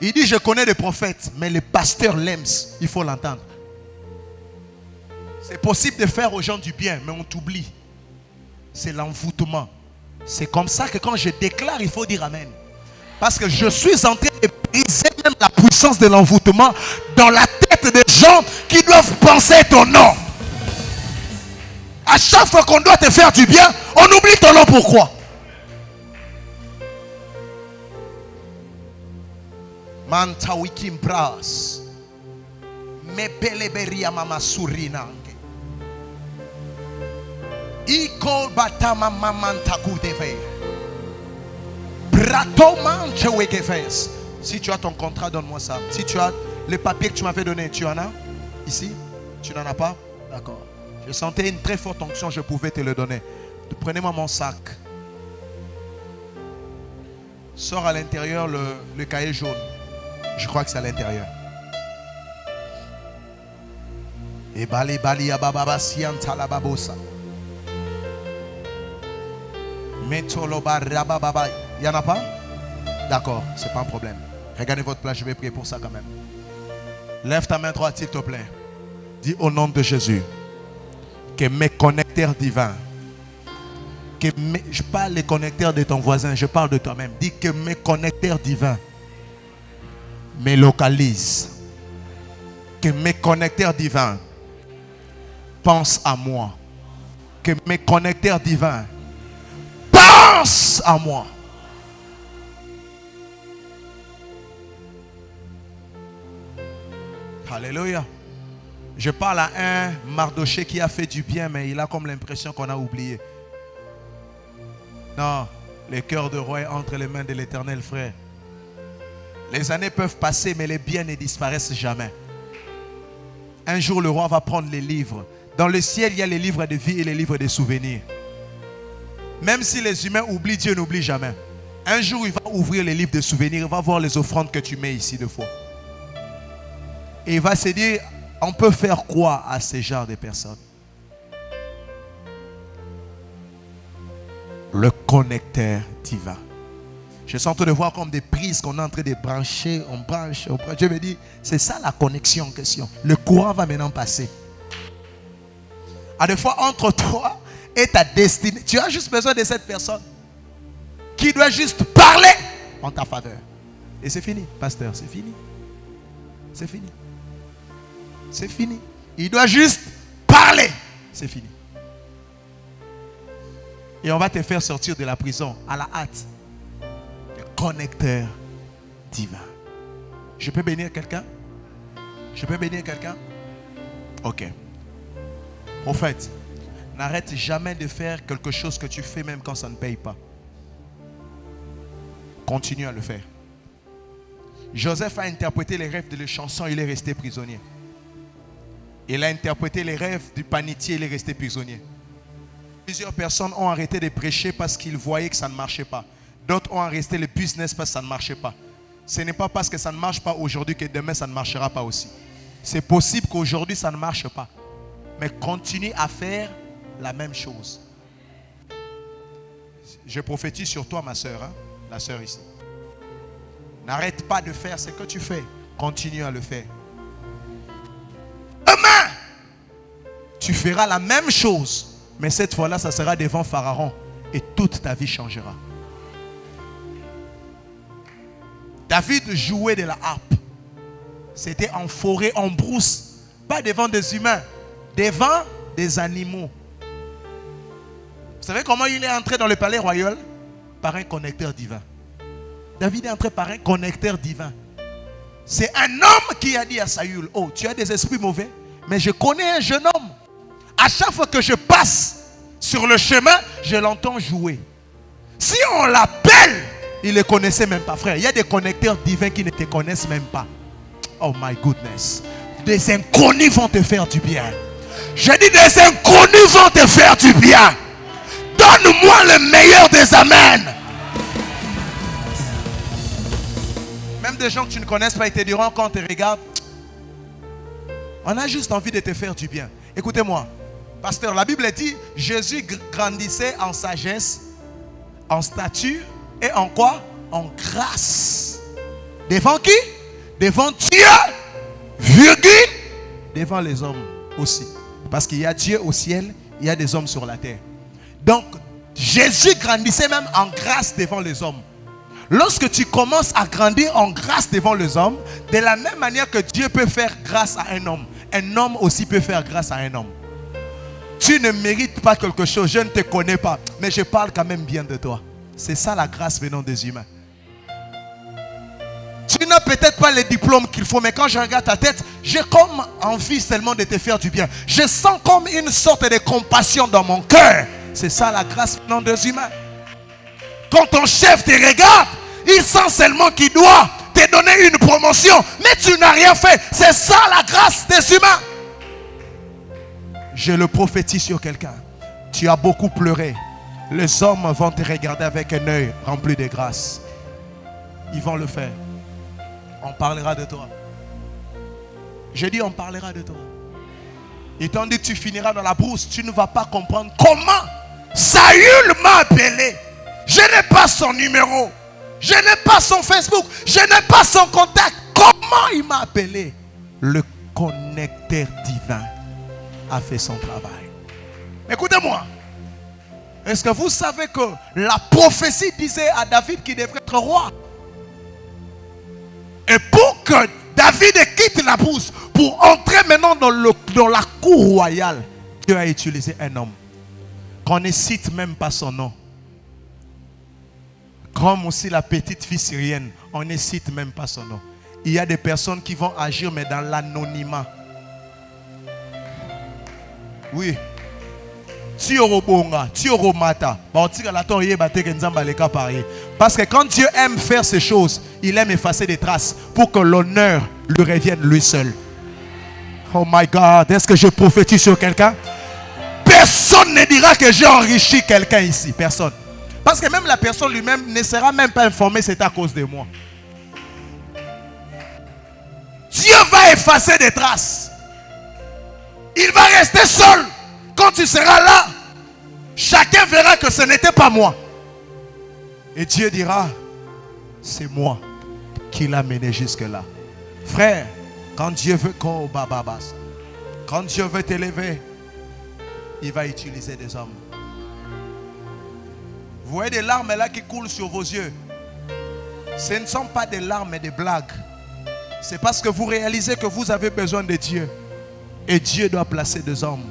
Il dit, je connais des prophètes, mais le pasteur l'aime. Il faut l'entendre. C'est possible de faire aux gens du bien, mais on t'oublie. C'est l'envoûtement. C'est comme ça que quand je déclare, il faut dire Amen. Parce que je suis en train de briser même la puissance de l'envoûtement dans la tête des gens qui doivent penser ton nom. À chaque fois qu'on doit te faire du bien, on oublie ton nom. Pourquoi? Mantawikim bras. Mepeleberia mama surinange. Iko batama mamantaku deve. Brato manche wekefes. Si tu as ton contrat, donne-moi ça. Si tu as le papier que tu m'avais donné, tu en as? Ici? Tu n'en as pas? D'accord. Je sentais une très forte onction, je pouvais te le donner. Prenez-moi mon sac. Sors à l'intérieur le cahier jaune. Je crois que c'est à l'intérieur. Et bali bali ababa sianta la babosa. Metoloba rababa. Il n'y en a pas? D'accord, c'est pas un problème. Regardez votre place, je vais prier pour ça quand même. Lève ta main droite s'il te plaît. Dis au nom de Jésus que mes connecteurs divins, je parle des connecteurs de ton voisin, je parle de toi-même. Dis que mes connecteurs divins me localisent. Que mes connecteurs divins pensent à moi. Que mes connecteurs divins pensent à moi. Alléluia. Je parle à un Mardoché qui a fait du bien, mais il a comme l'impression qu'on a oublié. Non, le cœur de roi est entre les mains de l'Éternel, frère. Les années peuvent passer, mais les biens ne disparaissent jamais. Un jour, le roi va prendre les livres. Dans le ciel, il y a les livres de vie et les livres de souvenirs. Même si les humains oublient, Dieu n'oublie jamais. Un jour, il va ouvrir les livres de souvenirs. Il va voir les offrandes que tu mets ici de fois. Et il va se dire, on peut faire quoi à ce genre de personnes? Le connecteur divin. Je suis en train de voir comme des prises qu'on est en train de brancher. On branche, on branche. Je me dis, c'est ça la connexion en question. Le courant va maintenant passer. À des fois, entre toi et ta destinée, tu as juste besoin de cette personne qui doit juste parler en ta faveur. Et c'est fini, pasteur, c'est fini. C'est fini. C'est fini. Il doit juste parler. C'est fini. Et on va te faire sortir de la prison à la hâte. Le connecteur divin. Je peux bénir quelqu'un? Je peux bénir quelqu'un? Ok. Prophète, n'arrête jamais de faire quelque chose que tu fais même quand ça ne paye pas. Continue à le faire. Joseph a interprété les rêves de la chanson, il est resté prisonnier. Il a interprété les rêves du panetier, il est resté prisonnier. Plusieurs personnes ont arrêté de prêcher parce qu'ils voyaient que ça ne marchait pas. D'autres ont arrêté le business parce que ça ne marchait pas. Ce n'est pas parce que ça ne marche pas aujourd'hui que demain ça ne marchera pas aussi. C'est possible qu'aujourd'hui ça ne marche pas. Mais continue à faire la même chose. Je prophétise sur toi, ma soeur, hein? La soeur ici. N'arrête pas de faire ce que tu fais. Continue à le faire. Demain, tu feras la même chose. Mais cette fois-là, ça sera devant Pharaon. Et toute ta vie changera. David jouait de la harpe. C'était en forêt, en brousse. Pas devant des humains. Devant des animaux. Vous savez comment il est entré dans le palais royal? Par un connecteur divin. David est entré par un connecteur divin. C'est un homme qui a dit à Saül, oh, tu as des esprits mauvais, mais je connais un jeune homme. À chaque fois que je passe sur le chemin, je l'entends jouer. Si on l'appelle, il ne le connaissait même pas, frère. Il y a des connecteurs divins qui ne te connaissent même pas. Oh my goodness. Des inconnus vont te faire du bien. Je dis, des inconnus vont te faire du bien. Donne-moi le meilleur des amens. Même des gens que tu ne connaisses pas, ils te diront quand on te regarde, on a juste envie de te faire du bien. Écoutez-moi, pasteur, la Bible dit, Jésus grandissait en sagesse, en stature et en quoi? En grâce. Devant qui? Devant Dieu, virgule, devant les hommes aussi. Parce qu'il y a Dieu au ciel, il y a des hommes sur la terre. Donc, Jésus grandissait même en grâce devant les hommes. Lorsque tu commences à grandir en grâce devant les hommes, de la même manière que Dieu peut faire grâce à un homme aussi peut faire grâce à un homme. Tu ne mérites pas quelque chose, je ne te connais pas, mais je parle quand même bien de toi. C'est ça la grâce venant des humains. Tu n'as peut-être pas les diplômes qu'il faut, mais quand je regarde ta tête, j'ai comme envie seulement de te faire du bien. Je sens comme une sorte de compassion dans mon cœur. C'est ça la grâce venant des humains. Quand ton chef te regarde, il sent seulement qu'il doit te donner une promotion, mais tu n'as rien fait. C'est ça la grâce des humains. Je le prophétise sur quelqu'un. Tu as beaucoup pleuré. Les hommes vont te regarder avec un œil rempli de grâce. Ils vont le faire. On parlera de toi. Je dis on parlera de toi. Ils t'ont dit que tu finiras dans la brousse. Tu ne vas pas comprendre comment Saül m'a appelé. Je n'ai pas son numéro. Je n'ai pas son Facebook. Je n'ai pas son contact. Comment il m'a appelé? Le connecteur divin a fait son travail. Écoutez-moi. Est-ce que vous savez que la prophétie disait à David qu'il devrait être roi? Et pour que David quitte la brousse, pour entrer maintenant dans la cour royale, Dieu a utilisé un homme qu'on ne cite même pas son nom. Comme aussi la petite fille syrienne, on ne cite même pas son nom. Il y a des personnes qui vont agir mais dans l'anonymat. Oui. Parce que quand Dieu aime faire ces choses, il aime effacer des traces pour que l'honneur lui revienne lui seul. Oh my God, est-ce que je prophétise sur quelqu'un? Personne ne dira que j'ai enrichi quelqu'un ici. Personne. Parce que même la personne lui-même ne sera même pas informée, c'est à cause de moi. Dieu va effacer des traces. Il va rester seul. Quand tu seras là, chacun verra que ce n'était pas moi. Et Dieu dira, c'est moi qui l'a mené jusque-là. Frère, quand Dieu veut quand Dieu veut t'élever, il va utiliser des hommes. Vous voyez des larmes là qui coulent sur vos yeux. Ce ne sont pas des larmes mais des blagues. C'est parce que vous réalisez que vous avez besoin de Dieu. Et Dieu doit placer des hommes.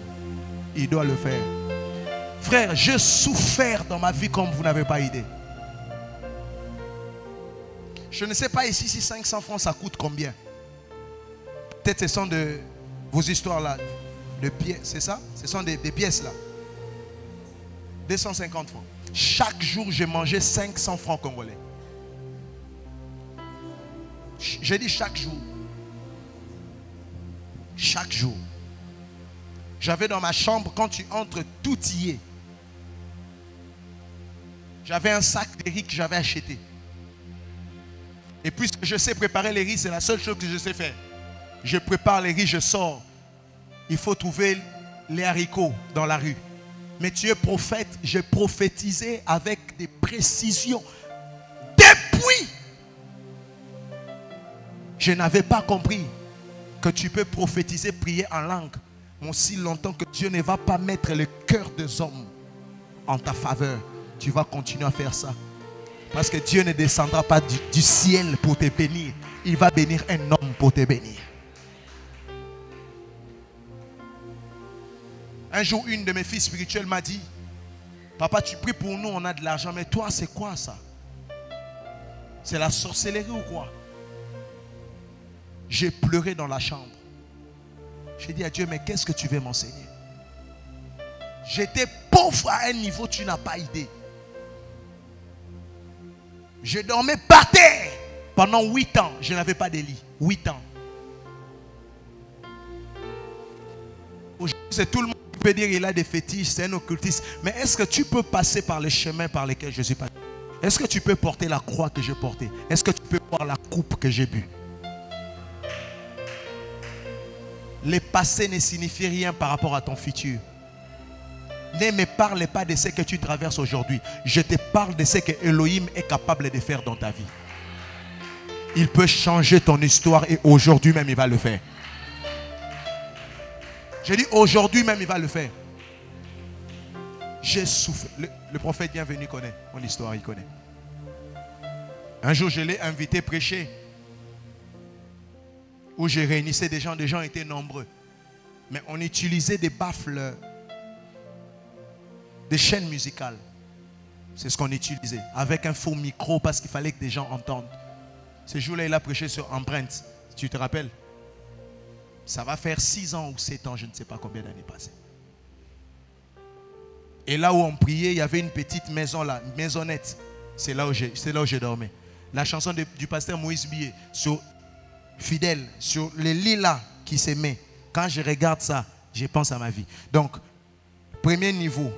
Il doit le faire. Frère, j'ai souffert dans ma vie comme vous n'avez pas idée. Je ne sais pas ici si 500 francs ça coûte combien. Peut-être ce sont de vos histoires là. De pièces, c'est ça? Ce sont des pièces là. 250 francs. Chaque jour, j'ai mangé 500 francs congolais. J'ai dit chaque jour. Chaque jour. J'avais dans ma chambre, quand tu entres, tout y est. J'avais un sac de riz que j'avais acheté. Et puisque je sais préparer les riz, c'est la seule chose que je sais faire. Je prépare les riz, je sors. Il faut trouver les haricots dans la rue. Mais tu es prophète, j'ai prophétisé avec des précisions. Depuis, je n'avais pas compris que tu peux prophétiser, prier en langue. Aussi longtemps que Dieu ne va pas mettre le cœur des hommes en ta faveur, tu vas continuer à faire ça. Parce que Dieu ne descendra pas du ciel pour te bénir. Il va bénir un homme pour te bénir. Un jour, une de mes filles spirituelles m'a dit, papa, tu pries pour nous, on a de l'argent, mais toi, c'est quoi ça? C'est la sorcellerie ou quoi? J'ai pleuré dans la chambre. J'ai dit à Dieu, mais qu'est-ce que tu veux m'enseigner? J'étais pauvre à un niveau, tu n'as pas idée. Je dormais par terre pendant 8 ans. Je n'avais pas de lit. 8 ans. Aujourd'hui, c'est tout le monde qui peut dire qu'il a des fétiches, c'est un occultiste. Mais est-ce que tu peux passer par les chemins par lesquels je suis passé? Est-ce que tu peux porter la croix que j'ai portée? Est-ce que tu peux boire la coupe que j'ai bu? Le passé ne signifie rien par rapport à ton futur. Ne me parle pas de ce que tu traverses aujourd'hui. Je te parle de ce que Elohim est capable de faire dans ta vie. Il peut changer ton histoire et aujourd'hui même il va le faire. Je dis aujourd'hui même il va le faire. J'ai souffert. Le prophète bienvenu connaît mon histoire, il connaît. Un jour je l'ai invité prêcher. Où je réunissais des gens étaient nombreux. Mais on utilisait des baffles, des chaînes musicales. C'est ce qu'on utilisait. Avec un faux micro parce qu'il fallait que des gens entendent. Ce jour-là, il a prêché sur Empreinte. Tu te rappelles? Ça va faire 6 ans ou 7 ans, je ne sais pas combien d'années passées. Et là où on priait, il y avait une petite maison là, une maisonnette. C'est là où je dormais. La chanson du pasteur Moïse Billet sur Fidèle, sur les lilas qui s'aimaient. Quand je regarde ça, je pense à ma vie. Donc, premier niveau,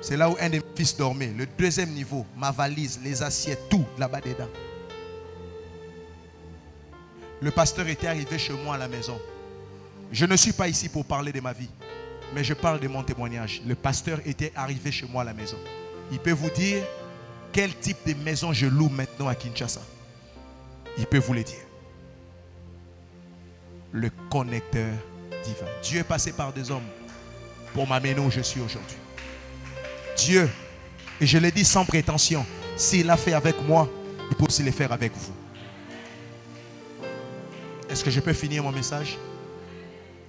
c'est là où un de mes fils dormait. Le deuxième niveau, ma valise, les assiettes, tout là-bas dedans. Le pasteur était arrivé chez moi à la maison. Je ne suis pas ici pour parler de ma vie, mais je parle de mon témoignage. Le pasteur était arrivé chez moi à la maison. Il peut vous dire quel type de maison je loue maintenant à Kinshasa. Il peut vous le dire. Le connecteur divin. Dieu est passé par des hommes pour m'amener où je suis aujourd'hui. Dieu, et je l'ai dit sans prétention, s'il l'a fait avec moi, il peut aussi le faire avec vous. Est-ce que je peux finir mon message?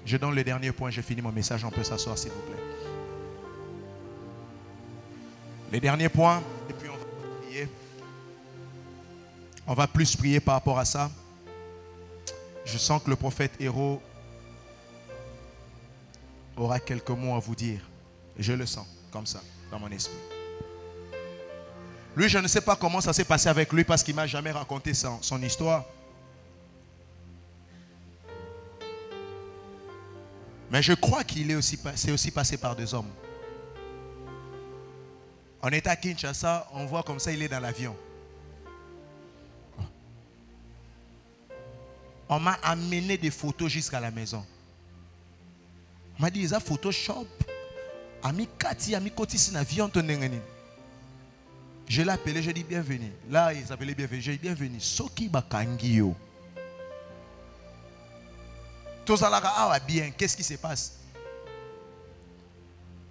Je donne le dernier point, je finis mon message, on peut s'asseoir s'il vous plaît. Le dernier point, et puis on va prier. On va plus prier par rapport à ça. Je sens que le prophète Héros aura quelques mots à vous dire. Je le sens, comme ça, dans mon esprit. Lui, je ne sais pas comment ça s'est passé avec lui parce qu'il ne m'a jamais raconté son histoire. Mais je crois qu'il c'est aussi passé par des hommes. On est à Kinshasa, on voit comme ça, il est dans l'avion. On m'a amené des photos jusqu'à la maison. On m'a dit, il y a Photoshop. Ami Kati, ami Koti, c'est un avion. Je l'ai appelé, je dis bienvenue. Là, il s'appelait bienvenue. Je dis bienvenue. Soki Bakangio. Bien, qu'est-ce qui se passe?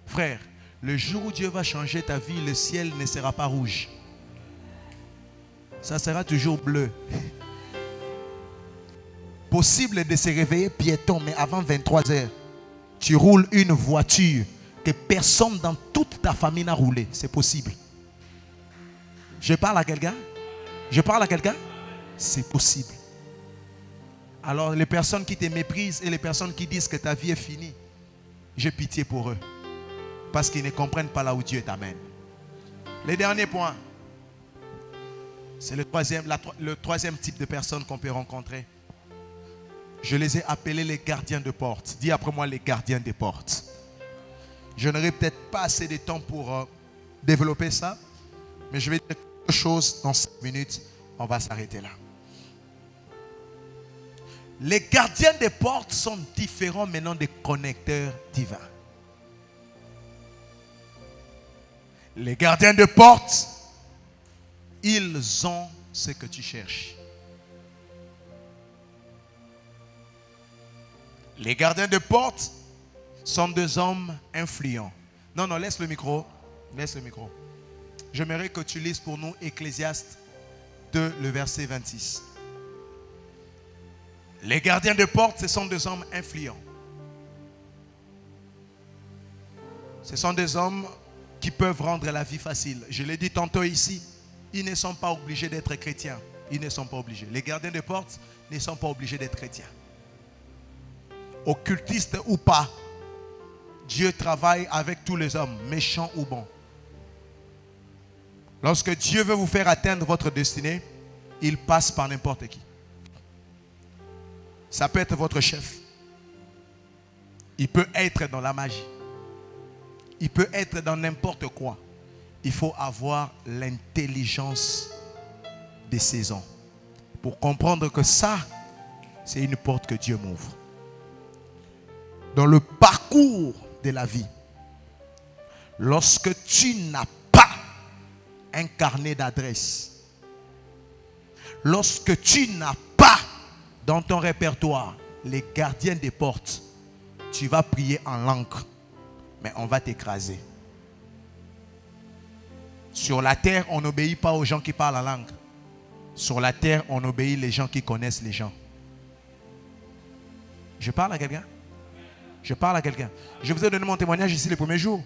Frère, le jour où Dieu va changer ta vie, le ciel ne sera pas rouge. Ça sera toujours bleu. Possible de se réveiller piéton, mais avant 23 h, tu roules une voiture que personne dans toute ta famille n'a roulé. C'est possible. Je parle à quelqu'un? Je parle à quelqu'un? C'est possible. Alors les personnes qui te méprisent et les personnes qui disent que ta vie est finie, j'ai pitié pour eux. Parce qu'ils ne comprennent pas là où Dieu t'amène. Le dernier point, c'est le troisième type de personnes qu'on peut rencontrer. Je les ai appelés les gardiens de porte. Dis après moi les gardiens des portes. Je n'aurai peut-être pas assez de temps pour développer ça. Mais je vais dire quelque chose dans 5 minutes. On va s'arrêter là. Les gardiens des portes sont différents maintenant des connecteurs divins. Les gardiens de porte, ils ont ce que tu cherches. Les gardiens de porte sont des hommes influents. Non, non, laisse le micro. Laisse le micro. J'aimerais que tu lises pour nous Ecclésiaste 2, le verset 26. Les gardiens de porte, ce sont des hommes influents. Ce sont des hommes qui peuvent rendre la vie facile. Je l'ai dit tantôt ici, ils ne sont pas obligés d'être chrétiens. Ils ne sont pas obligés. Les gardiens de porte ne sont pas obligés d'être chrétiens. Occultistes ou pas, Dieu travaille avec tous les hommes, méchants ou bons. Lorsque Dieu veut vous faire atteindre votre destinée, il passe par n'importe qui. Ça peut être votre chef. Il peut être dans la magie. Il peut être dans n'importe quoi. Il faut avoir l'intelligence des saisons pour comprendre que ça, c'est une porte que Dieu m'ouvre. Dans le parcours de la vie, lorsque tu n'as pas un carnet d'adresse, lorsque tu n'as pas dans ton répertoire les gardiens des portes, tu vas prier en langue, mais on va t'écraser. Sur la terre, on n'obéit pas aux gens qui parlent en langue. Sur la terre, on obéit les gens qui connaissent les gens. Je parle à quelqu'un? Je parle à quelqu'un. Je vous ai donné mon témoignage ici le premier jour.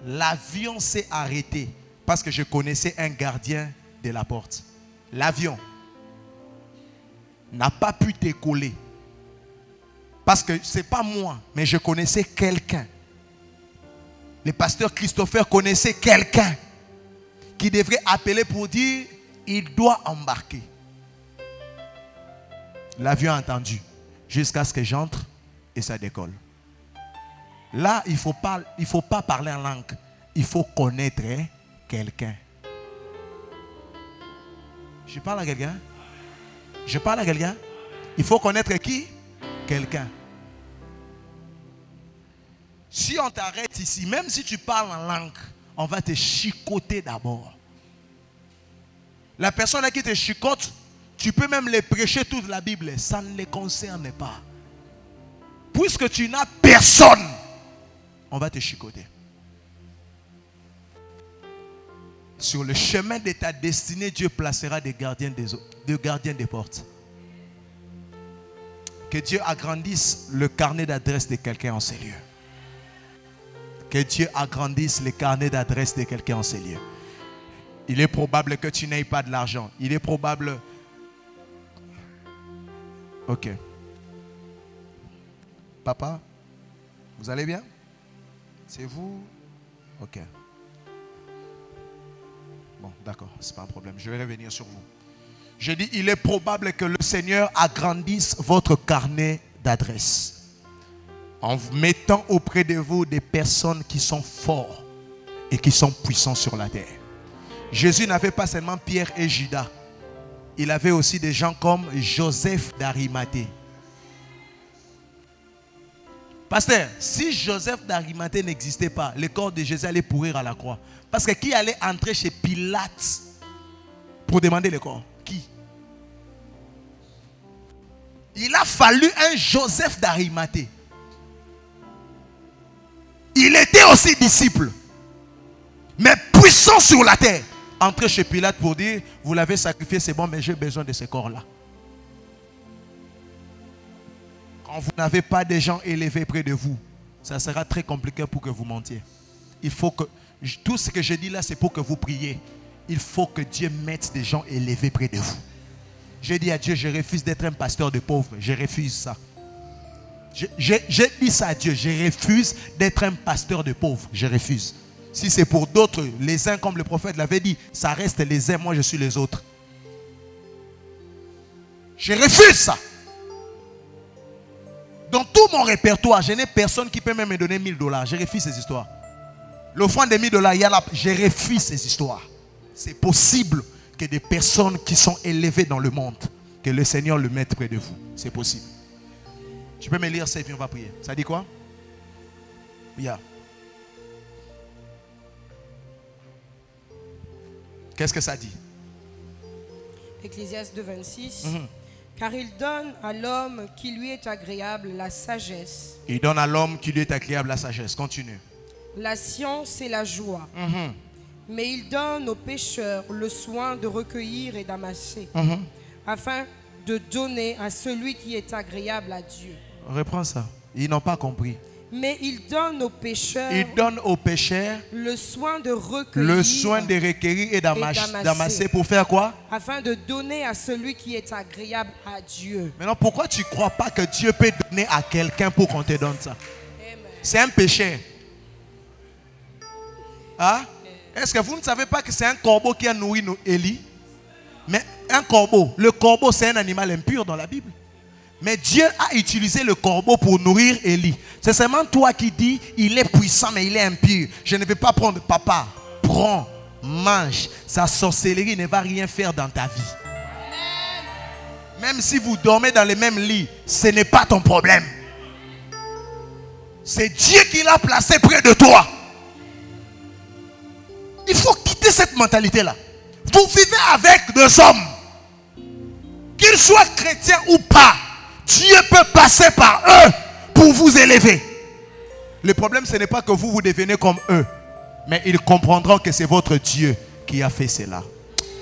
L'avion s'est arrêté parce que je connaissais un gardien de la porte. L'avion n'a pas pu décoller parce que ce n'est pas moi, mais je connaissais quelqu'un. Le pasteur Christopher connaissait quelqu'un qui devrait appeler pour dire il doit embarquer. L'avion a entendu jusqu'à ce que j'entre et ça décolle. Là, il ne faut pas parler en langue. Il faut connaître quelqu'un. Je parle à quelqu'un? Je parle à quelqu'un? Il faut connaître qui? Quelqu'un. Si on t'arrête ici, même si tu parles en langue, on va te chicoter d'abord. La personne qui te chicote, tu peux même les prêcher toute la Bible, ça ne les concerne pas. Puisque tu n'as personne, on va te chicoter. Sur le chemin de ta destinée, Dieu placera des gardiens des portes. Que Dieu agrandisse le carnet d'adresse de quelqu'un en ces lieux. Que Dieu agrandisse le carnet d'adresse de quelqu'un en ces lieux. Il est probable que tu n'aies pas de l'argent. Il est probable... Ok. Papa, vous allez bien? C'est vous? Ok. Bon, d'accord, c'est pas un problème. Je vais revenir sur vous. Je dis, il est probable que le Seigneur agrandisse votre carnet d'adresse en mettant auprès de vous des personnes qui sont forts et qui sont puissants sur la terre. Jésus n'avait pas seulement Pierre et Judas. Il avait aussi des gens comme Joseph d'Arimathée. Pasteur, si Joseph d'Arimathée n'existait pas, le corps de Jésus allait pourrir à la croix. Parce que qui allait entrer chez Pilate pour demander le corps? Qui? Il a fallu un Joseph d'Arimathée. Il était aussi disciple, mais puissant sur la terre. Entrer chez Pilate pour dire, vous l'avez sacrifié, c'est bon, mais j'ai besoin de ce corps-là. Quand vous n'avez pas de gens élevés près de vous, ça sera très compliqué pour que vous mentiez. Il faut que, tout ce que je dis là, c'est pour que vous priez. Il faut que Dieu mette des gens élevés près de vous. J'ai dit à Dieu, je refuse d'être un pasteur de pauvres. Je refuse ça. J'ai dit ça à Dieu, je refuse d'être un pasteur de pauvres. Je refuse. Si c'est pour d'autres, les uns comme le prophète l'avait dit, ça reste les uns, moi je suis les autres. Je refuse ça. Dans tout mon répertoire, je n'ai personne qui peut même me donner $1000. Je refuse ces histoires. L'offrande de $1000, il y a là, je refuse ces histoires. C'est possible que des personnes qui sont élevées dans le monde, que le Seigneur le mette près de vous. C'est possible. Tu peux me lire ça et puis on va prier. Ça dit quoi? Yeah. Qu'est-ce que ça dit? Ecclésiaste 2:26. Car il donne à l'homme qui lui est agréable la sagesse. Il donne à l'homme qui lui est agréable la sagesse. Continue. La science et la joie. Mais il donne aux pécheurs le soin de recueillir et d'amasser, afin de donner à celui qui est agréable à Dieu. Reprends ça. Ils n'ont pas compris. Mais il donne aux pécheurs, le soin de recueillir, et d'amasser pour faire quoi? Afin de donner à celui qui est agréable à Dieu. Maintenant, pourquoi tu ne crois pas que Dieu peut donner à quelqu'un pour qu'on te donne ça? C'est un péché. Hein? Est-ce que vous ne savez pas que c'est un corbeau qui a nourri Élie? Mais un corbeau, le corbeau c'est un animal impur dans la Bible. Mais Dieu a utilisé le corbeau pour nourrir Élie. C'est seulement toi qui dis, il est puissant mais il est impur. Je ne vais pas prendre. Papa, prends, mange. Sa sorcellerie ne va rien faire dans ta vie. Même si vous dormez dans le même lit, ce n'est pas ton problème. C'est Dieu qui l'a placé près de toi. Il faut quitter cette mentalité-là. Vous vivez avec des hommes, qu'ils soient chrétiens ou pas. Dieu peut passer par eux pour vous élever. Le problème, ce n'est pas que vous devenez comme eux, mais ils comprendront que c'est votre Dieu qui a fait cela.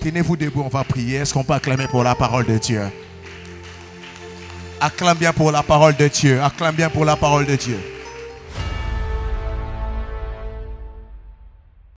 Tenez-vous debout, on va prier. Est-ce qu'on peut acclamer pour la parole de Dieu? Acclame bien pour la parole de Dieu. Acclame bien pour la parole de Dieu.